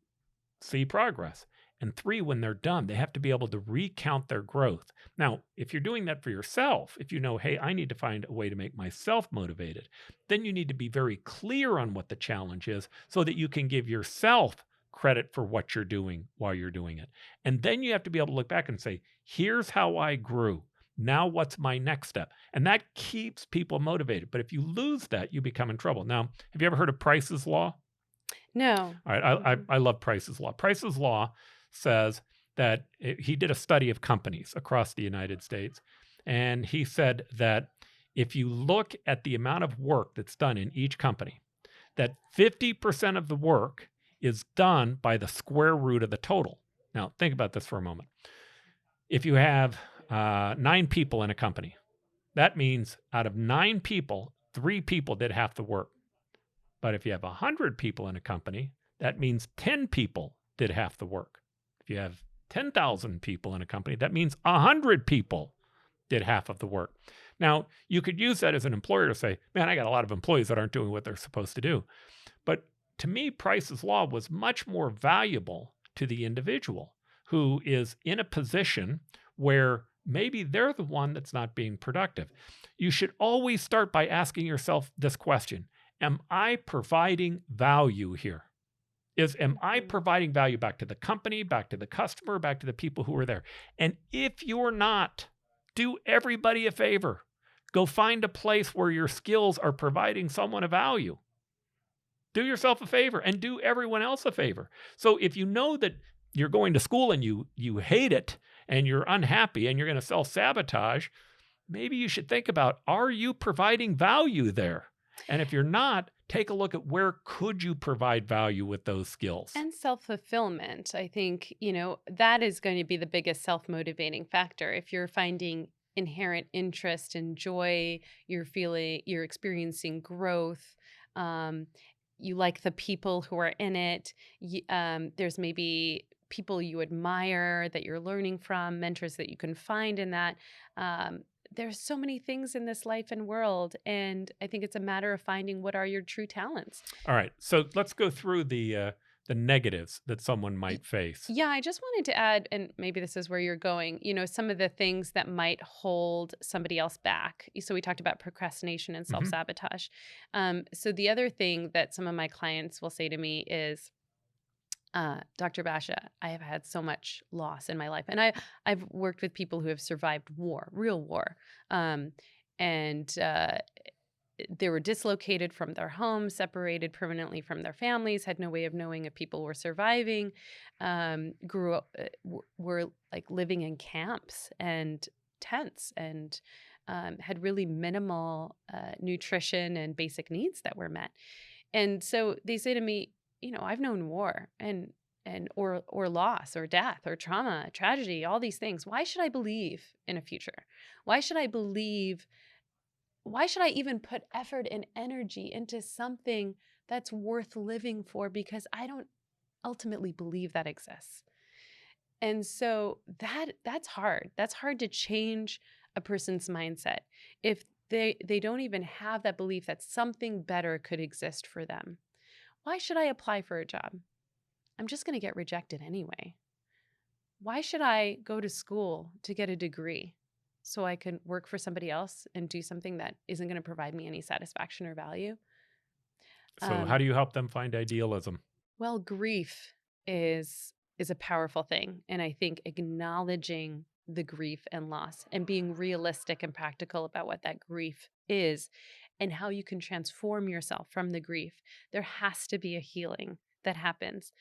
see progress. And three, when they're done, they have to be able to recount their growth. Now, if you're doing that for yourself, if you know, hey, I need to find a way to make myself motivated, then you need to be very clear on what the challenge is so that you can give yourself credit for what you're doing while you're doing it. And then you have to be able to look back and say, here's how I grew. Now what's my next step? And that keeps people motivated. But if you lose that, you become in trouble. Now, have you ever heard of Price's Law? No. All right, I love Price's Law. Price's Law says that he did a study of companies across the United States. And he said that if you look at the amount of work that's done in each company, that 50% of the work is done by the square root of the total. Now, think about this for a moment. If you have 9 people in a company, that means out of 9 people, 3 people did half the work. But if you have 100 people in a company, that means 10 people did half the work. If you have 10,000 people in a company, that means 100 people did half of the work. Now, you could use that as an employer to say, man, I got a lot of employees that aren't doing what they're supposed to do. But to me, Price's Law was much more valuable to the individual who is in a position where maybe they're the one that's not being productive. You should always start by asking yourself this question: am I providing value here? Am I providing value back to the company, back to the customer, back to the people who are there? And if you're not, do everybody a favor. Go find a place where your skills are providing someone a value. Do yourself a favor and do everyone else a favor. So if you know that you're going to school and you hate it and you're unhappy and you're going to self-sabotage, maybe you should think about, are you providing value there? And if you're not, take a look at where could you provide value with those skills. And self-fulfillment. I think, that is going to be the biggest self-motivating factor. If you're finding inherent interest and joy, you're experiencing growth, you like the people who are in it, there's maybe people you admire that you're learning from, mentors that you can find in that. There's so many things in this life and world, and I think it's a matter of finding what are your true talents. All right, so let's go through the the negatives that someone Y- might face. Yeah, I just wanted to add, and maybe this is where you're going, some of the things that might hold somebody else back. So we talked about procrastination and Hmm. self-sabotage. So the other thing that some of my clients will say to me is, Dr. Basha, I have had so much loss in my life. And I've worked with people who have survived war, real war. Um, and they were dislocated from their homes, separated permanently from their families, had no way of knowing if people were surviving, grew up, were like living in camps and tents, and had really minimal nutrition and basic needs that were met. And so they say to me, I've known war and or loss or death or trauma, tragedy, all these things. Why should I believe in a future? Why should I believe why should I even put effort and energy into something that's worth living for, because I don't ultimately believe that exists? And so that's hard. That's hard to change a person's mindset if they don't even have that belief that something better could exist for them. Why should I apply for a job? I'm just going to get rejected anyway. Why should I go to school to get a degree so I can work for somebody else and do something that isn't going to provide me any satisfaction or value? So, how Um, do you help them find idealism? well, grief is a powerful thing, and I think acknowledging the grief and loss and being realistic and practical about what that grief is and how you can transform yourself from the grief. There has to be a healing that happens.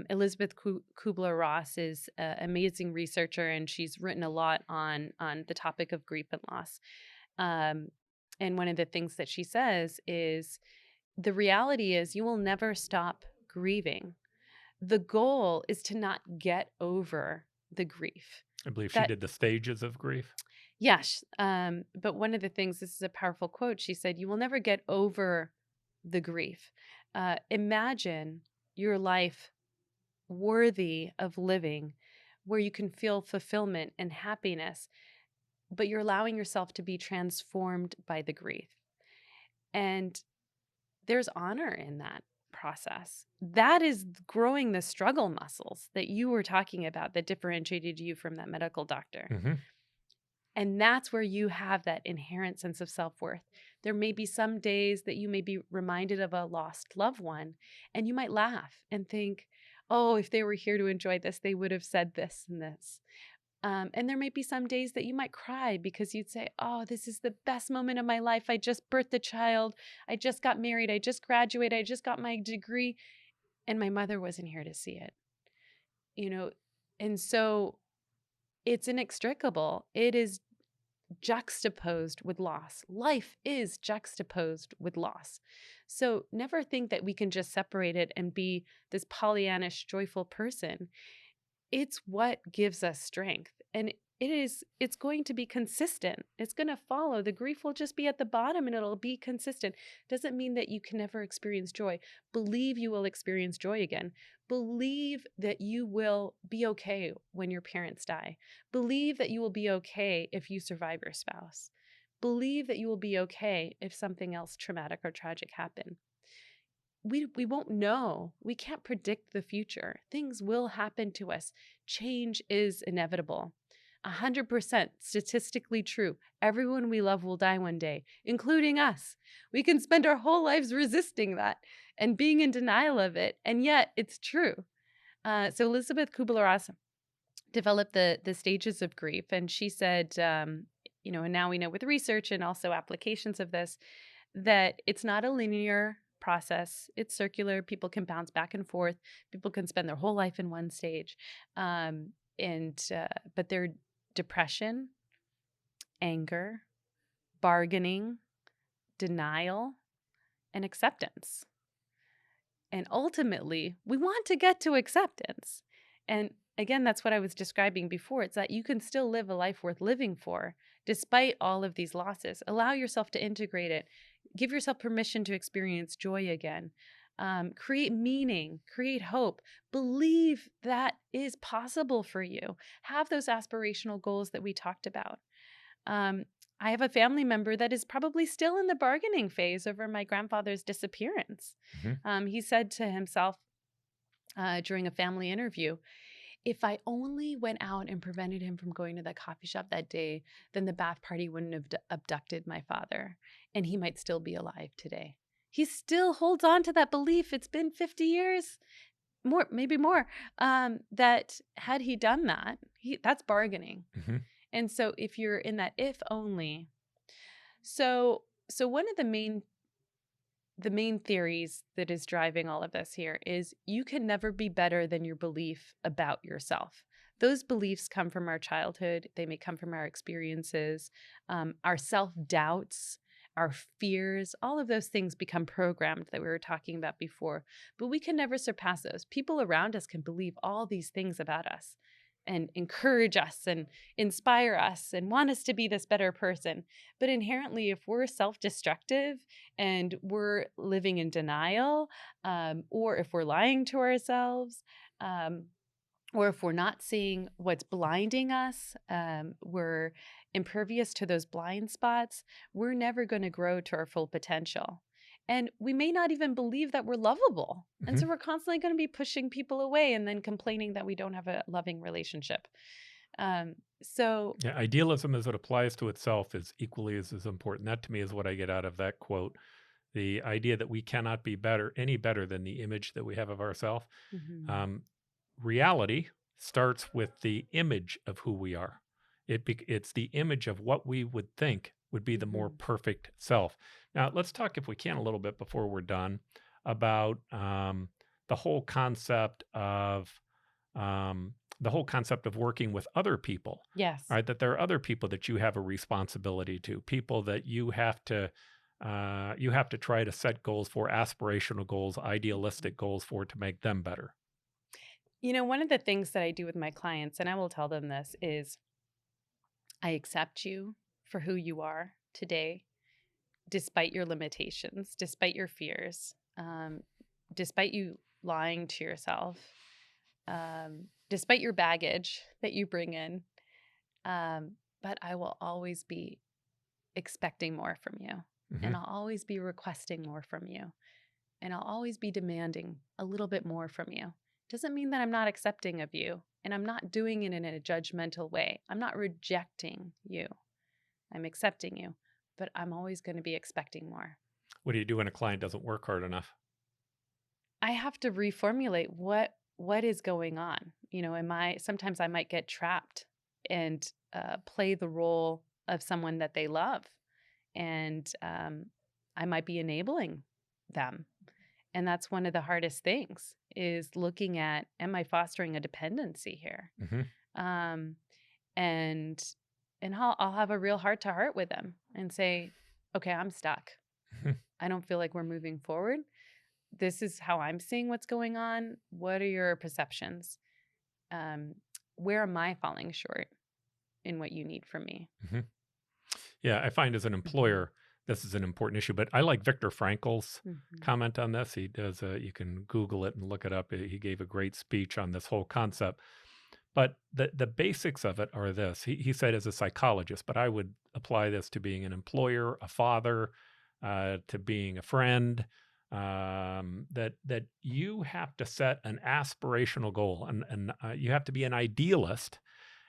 Elizabeth Kubler-Ross is an amazing researcher, and she's written a lot on the topic of grief and loss. Um, and one of the things that she says is, the reality is you will never stop grieving. The goal is to not get over the grief. I believe she That did the stages of grief. Yes, but one of the things, this is a powerful quote. She said, "You will never get over the grief. Imagine your life worthy of living, where you can feel fulfillment and happiness, but you're allowing yourself to be transformed by the grief." And there's honor in that process. That is growing the struggle muscles that you were talking about that differentiated you from that medical doctor. Hmm. And that's where you have that inherent sense of self-worth. There may be some days that you may be reminded of a lost loved one, and you might laugh and think, oh, if they were here to enjoy this, they would have said this and this. And there might be some days that you might cry because you'd say, oh, this is the best moment of my life. I just birthed a child. I just got married. I just graduated. I just got my degree. And my mother wasn't here to see it. You know, and so it's inextricable. It is juxtaposed with loss. Life is juxtaposed with loss. So never think that we can just separate it and be this Pollyannish, joyful person. It's what gives us strength. And it's going to be consistent. It's going to follow. The grief will just be at the bottom and it'll be consistent. Doesn't mean that you can never experience joy. Believe you will experience joy again. Believe that you will be okay when your parents die. Believe that you will be okay if you survive your spouse. Believe that you will be okay if something else traumatic or tragic happened. We won't know. We can't predict the future. Things will happen to us. Change is inevitable. 100% statistically true. Everyone we love will die one day, including us. We can spend our whole lives resisting that and being in denial of it, and yet it's true. So Elizabeth Kubler-Ross developed the stages of grief, and she said, and now we know with research and also applications of this, that it's not a linear process. It's circular. People can bounce back and forth. People can spend their whole life in one stage. But their depression, anger, bargaining, denial, and acceptance. And ultimately, we want to get to acceptance. And again, that's what I was describing before. It's that you can still live a life worth living for despite all of these losses. Allow yourself to integrate it. Give yourself permission to experience joy again. Create meaning, create hope. Believe that is possible for you. Have those aspirational goals that we talked about. I have a family member that is probably still in the bargaining phase over my grandfather's disappearance. Hmm. He said to himself, during a family interview. If I only went out and prevented him from going to that coffee shop that day, then the bath party wouldn't have abducted my father, and he might still be alive today. He still holds on to that belief. It's been 50 years, more, maybe more, that had he done that, that's bargaining. Hmm. And so if you're in that if only, so one of the main theories that is driving all of this here is you can never be better than your belief about yourself. Those beliefs come from our childhood. They may come from our experiences, our self-doubts, our fears. All of those things become programmed that we were talking about before, but we can never surpass those. People around us can believe all these things about us and encourage us and inspire us and want us to be this better person. But inherently, if we're self-destructive and we're living in denial, or if we're lying to ourselves, or if we're not seeing what's blinding us, we're impervious to those blind spots, we're never going to grow to our full potential. And we may not even believe that we're lovable. And so we're constantly going to be pushing people away and then complaining that we don't have a loving relationship. So Yeah, idealism as it applies to itself is equally as important. That to me is what I get out of that quote. The idea that we cannot be any better than the image that we have of ourselves. mhm, Reality starts with the image of who we are. It's the image of what we would think would be the more mhm. perfect self. Now, let's talk, if we can, a little bit before we're done about the whole concept of working with other people. Yes. All right, that there are other people that you have a responsibility to, people that you have to try to set goals for, aspirational goals, idealistic goals for, to make them better. One of the things that I do with my clients, and I will tell them this, is I accept you for who you are today, despite your limitations, despite your fears, despite you lying to yourself, despite your baggage that you bring in. But I will always be expecting more from you, Hmm. and I'll always be requesting more from you, and I'll always be demanding a little bit more from you. Doesn't mean that I'm not accepting of you, and I'm not doing it in a judgmental way. I'm not rejecting you. I'm accepting you, but I'm always going to be expecting more. What do you do when a client doesn't work hard enough? I have to reformulate what is going on. Sometimes I might get trapped and play the role of someone that they love, and I might be enabling them. And that's one of the hardest things, is looking at, am I fostering a dependency here? Hmm. Um, and I'll have a real heart to heart with them and say, okay, I'm stuck. I don't feel like we're moving forward. This is how I'm seeing what's going on. What are your perceptions? Um, where am I falling short in what you need from me? Hmm. Yeah, I find as an Mhm. employer, this is an important issue. But I like Viktor Frankl's Mhm. comment on this. He does. You can Google it and look it up. He gave a great speech on this whole concept. But the basics of it are this. He said, as a psychologist, but I would apply this to being an employer, a father, to being a friend. That you have to set an aspirational goal, and you have to be an idealist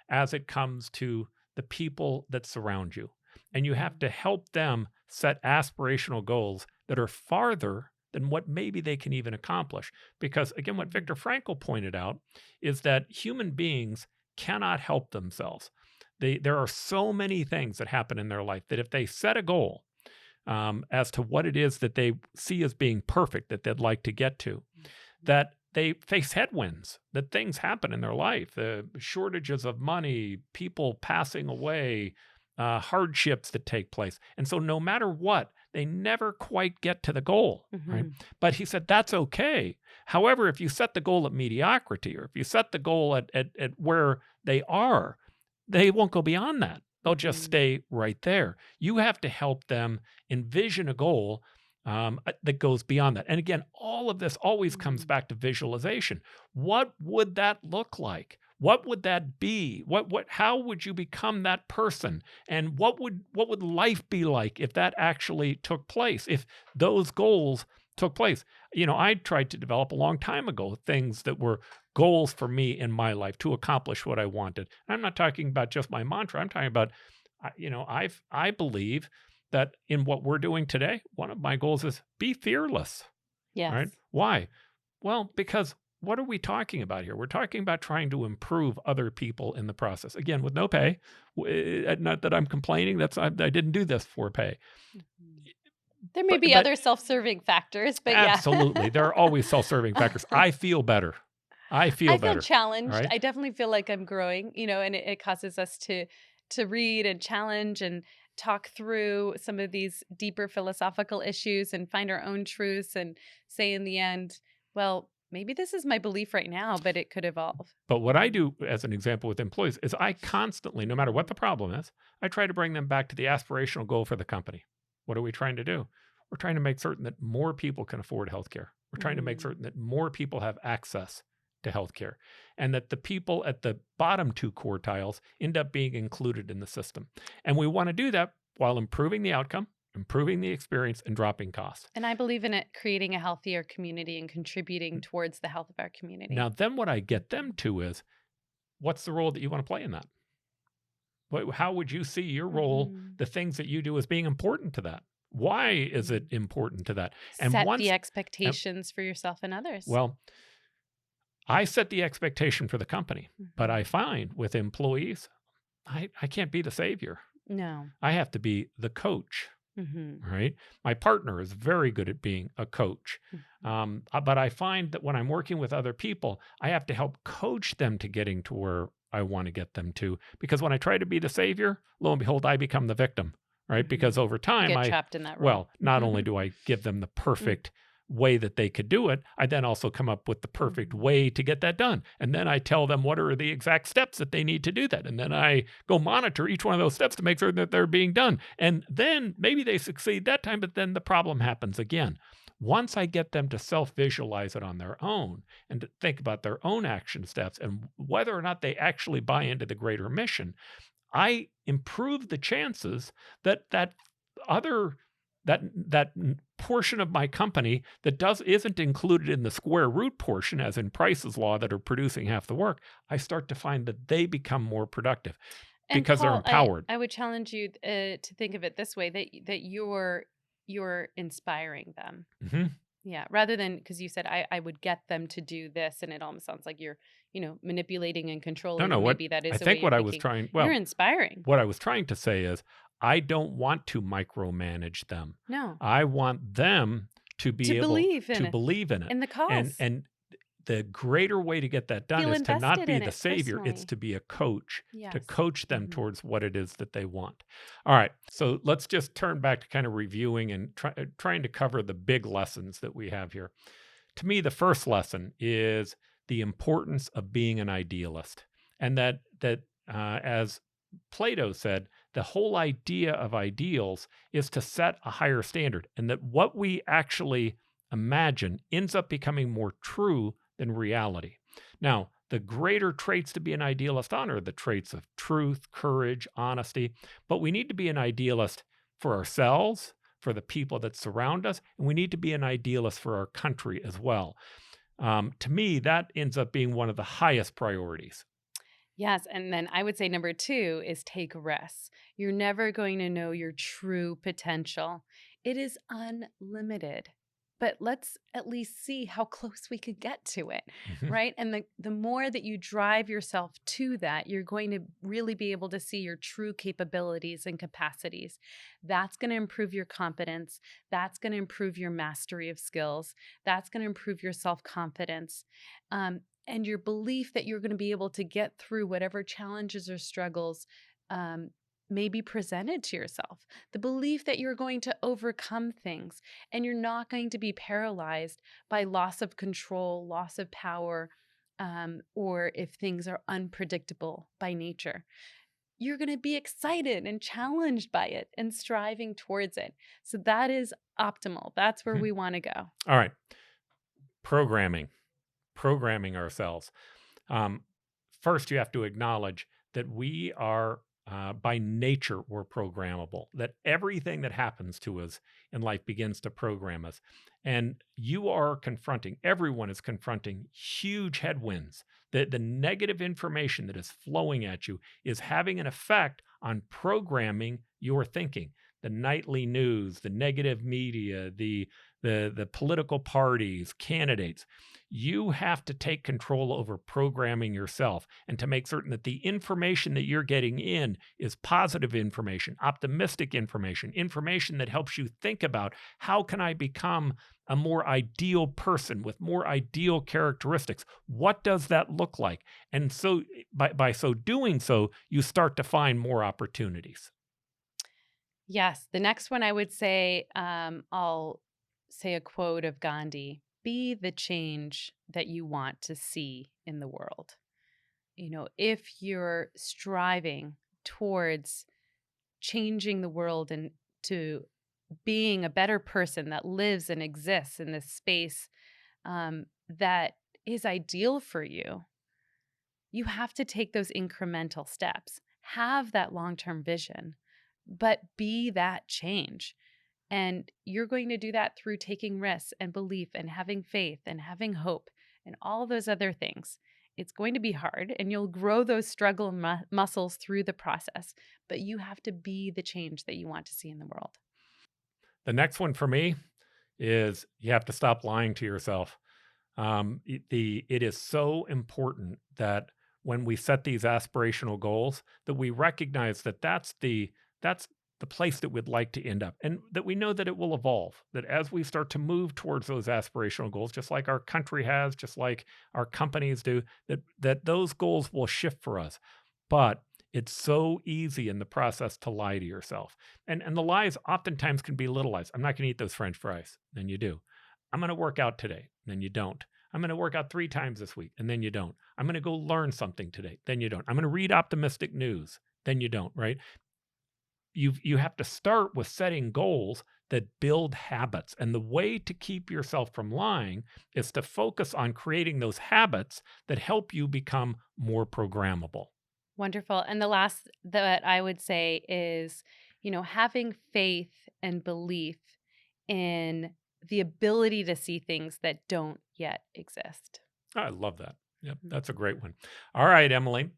as it comes to the people that surround you. And you have Mhm. to help them set aspirational goals that are farther than what maybe they can even accomplish. Because again, what Mhm. Viktor Frankl pointed out is that human beings cannot help themselves. There are so many things that happen in their life that if they set a goal as to what it is that they see as being perfect that they'd like to get to, that they face headwinds, that things happen in their life, shortages of money, people passing away, hardships that take place. And so, no matter what, they never quite get to the goal, right? Mhm. But he said that's okay. However, if you set the goal at mediocrity, or if you set the goal at where they are, they won't go beyond that. They'll just Mhm. stay right there. You have to help them envision a goal that goes beyond that. And again, all of this always comes Mhm. back to visualization. What would that look like? What would that be? How would you become that person? And what would life be like if that actually took place? If those goals took place. I tried to develop a long time ago things that were goals for me in my life to accomplish what I wanted. I'm not talking about just my mantra. I'm talking about, I believe that in what we're doing today, one of my goals is be fearless. Yes. Right? Why? Well, because what are we talking about here? We're talking about trying to improve other people in the process. Again, with no pay. Not that I'm complaining. I didn't do this for pay. There may be But other self-serving factors, but yeah. absolutely, there are always self-serving factors. I feel better. I feel better. Challenged. Right? I definitely feel like I'm growing, and it causes us to read and challenge and talk through some of these deeper philosophical issues and find our own truths and say in the end, well, maybe this is my belief right now, but it could evolve. But what I do, as an example with employees, is I constantly, no matter what the problem is, I try to bring them back to the aspirational goal for the company. What are we trying to do? We're trying to make certain that more people can afford healthcare. We're trying to make certain that more people have access to healthcare, and that the people at the bottom two quartiles end up being included in the system. And we want to do that while improving the outcome, improving the experience, and dropping costs. And I believe in it creating a healthier community and contributing towards the health of our community. Now, then what I get them to is, what's the role that you want to play in that? How would you see your role, the things that you do, as being important to that? Why is it important to that? And set the expectations for yourself and others. Well, I set the expectation for the company, but I find with employees, I can't be the savior. No. I have to be the coach, right? My partner is very good at being a coach. But I find that when I'm working with other people, I have to help coach them to getting to where I want to get them to. Because when I try to be the savior, lo and behold, I become the victim, right? Because over time, get trapped in that role. Well, not only do I give them the perfect way that they could do it, I then also come up with the perfect way to get that done. And then I tell them what are the exact steps that they need to do that. And then I go monitor each one of those steps to make sure that they're being done. And then maybe they succeed that time, but then the problem happens again. Once I get them to self-visualize it on their own and to think about their own action steps and whether or not they actually buy into the greater mission, I improve the chances that that portion of my company that isn't included in the square root portion, as in Price's law, that are producing half the work, I start to find that they become more productive because Paul, they're empowered. I would challenge you to think of it this way: that you're inspiring them. Yeah, rather than, because you said I would get them to do this, and it almost sounds like you're manipulating and controlling. No. Maybe that is. I think what I was trying. Well, you're inspiring. What I was trying to say is, I don't want to micromanage them. No. I want them to be able to believe in it. In the cause. And the greater way to get that done is to not be the savior. Personally. It's to be a coach, yes. to coach them towards what it is that they want. All right. So let's just turn back to kind of reviewing and trying to cover the big lessons that we have here. To me, the first lesson is the importance of being an idealist. And that as Plato said, the whole idea of ideals is to set a higher standard, and that what we actually imagine ends up becoming more true than reality. Now, the greater traits to be an idealist on are the traits of truth, courage, honesty, but we need to be an idealist for ourselves, for the people that surround us, and we need to be an idealist for our country as well. To me, that ends up being one of the highest priorities. Yes. And then I would say number 2 is take risks. You're never going to know your true potential. It is unlimited. But let's at least see how close we could get to it, right? And the more that you drive yourself to that, you're going to really be able to see your true capabilities and capacities. That's going to improve your competence. That's going to improve your mastery of skills. That's going to improve your self-confidence. And your belief that you're going to be able to get through whatever challenges or struggles may be presented to yourself. The belief that you're going to overcome things and you're not going to be paralyzed by loss of control, loss of power, or if things are unpredictable by nature. You're going to be excited and challenged by it and striving towards it. So that is optimal. That's where we want to go. All right. Programming ourselves. First, you have to acknowledge that we are by nature, we're programmable, that everything that happens to us in life begins to program us. And you are confronting, everyone is confronting huge headwinds. The negative information that is flowing at you is having an effect on programming your thinking. The nightly news, the negative media, the political parties, candidates. You have to take control over programming yourself and to make certain that the information that you're getting in is positive information, optimistic information, information that helps you think about how can I become a more ideal person with more ideal characteristics? What does that look like? And so by so doing so, you start to find more opportunities. Yes. The next one I would say, I'll say a quote of Gandhi: be the change that you want to see in the world. If you're striving towards changing the world and to being a better person that lives and exists in this space that is ideal for you, you have to take those incremental steps, have that long term vision, but be that change. And you're going to do that through taking risks and belief and having faith and having hope and all those other things. It's going to be hard and you'll grow those struggle muscles through the process, but you have to be the change that you want to see in the world. The next one for me is you have to stop lying to yourself. It is so important that when we set these aspirational goals, that we recognize that that's the place that we'd like to end up, and that we know that it will evolve. That as we start to move towards those aspirational goals, just like our country has, just like our companies do, that those goals will shift for us. But it's so easy in the process to lie to yourself. And the lies oftentimes can be little lies. I'm not going to eat those French fries. Then you do. I'm going to work out today. Then you don't. I'm going to work out 3 times this week. And then you don't. I'm going to go learn something today. Then you don't. I'm going to read optimistic news. Then you don't, right? You have to start with setting goals that build habits. And the way to keep yourself from lying is to focus on creating those habits that help you become more programmable. Wonderful. And the last that I would say is, having faith and belief in the ability to see things that don't yet exist. I love that. Yep, Mhm. that's a great one. All right, Emily.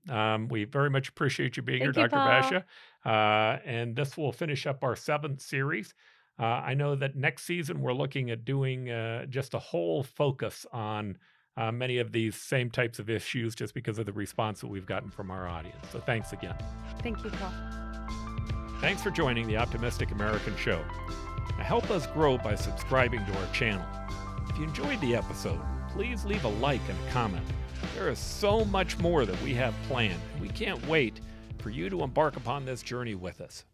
We very much appreciate you being here, Thank you, Dr. Paul. Basha. And this will finish up our 7th series. I know that next season we're looking at doing just a whole focus on many of these same types of issues just because of the response that we've gotten from our audience. So thanks again. Thank you, Paul. Thanks for joining the Optimistic American Show. Now help us grow by subscribing to our channel. If you enjoyed the episode, please leave a like and a comment. There is so much more that we have planned, and we can't wait for you to embark upon this journey with us.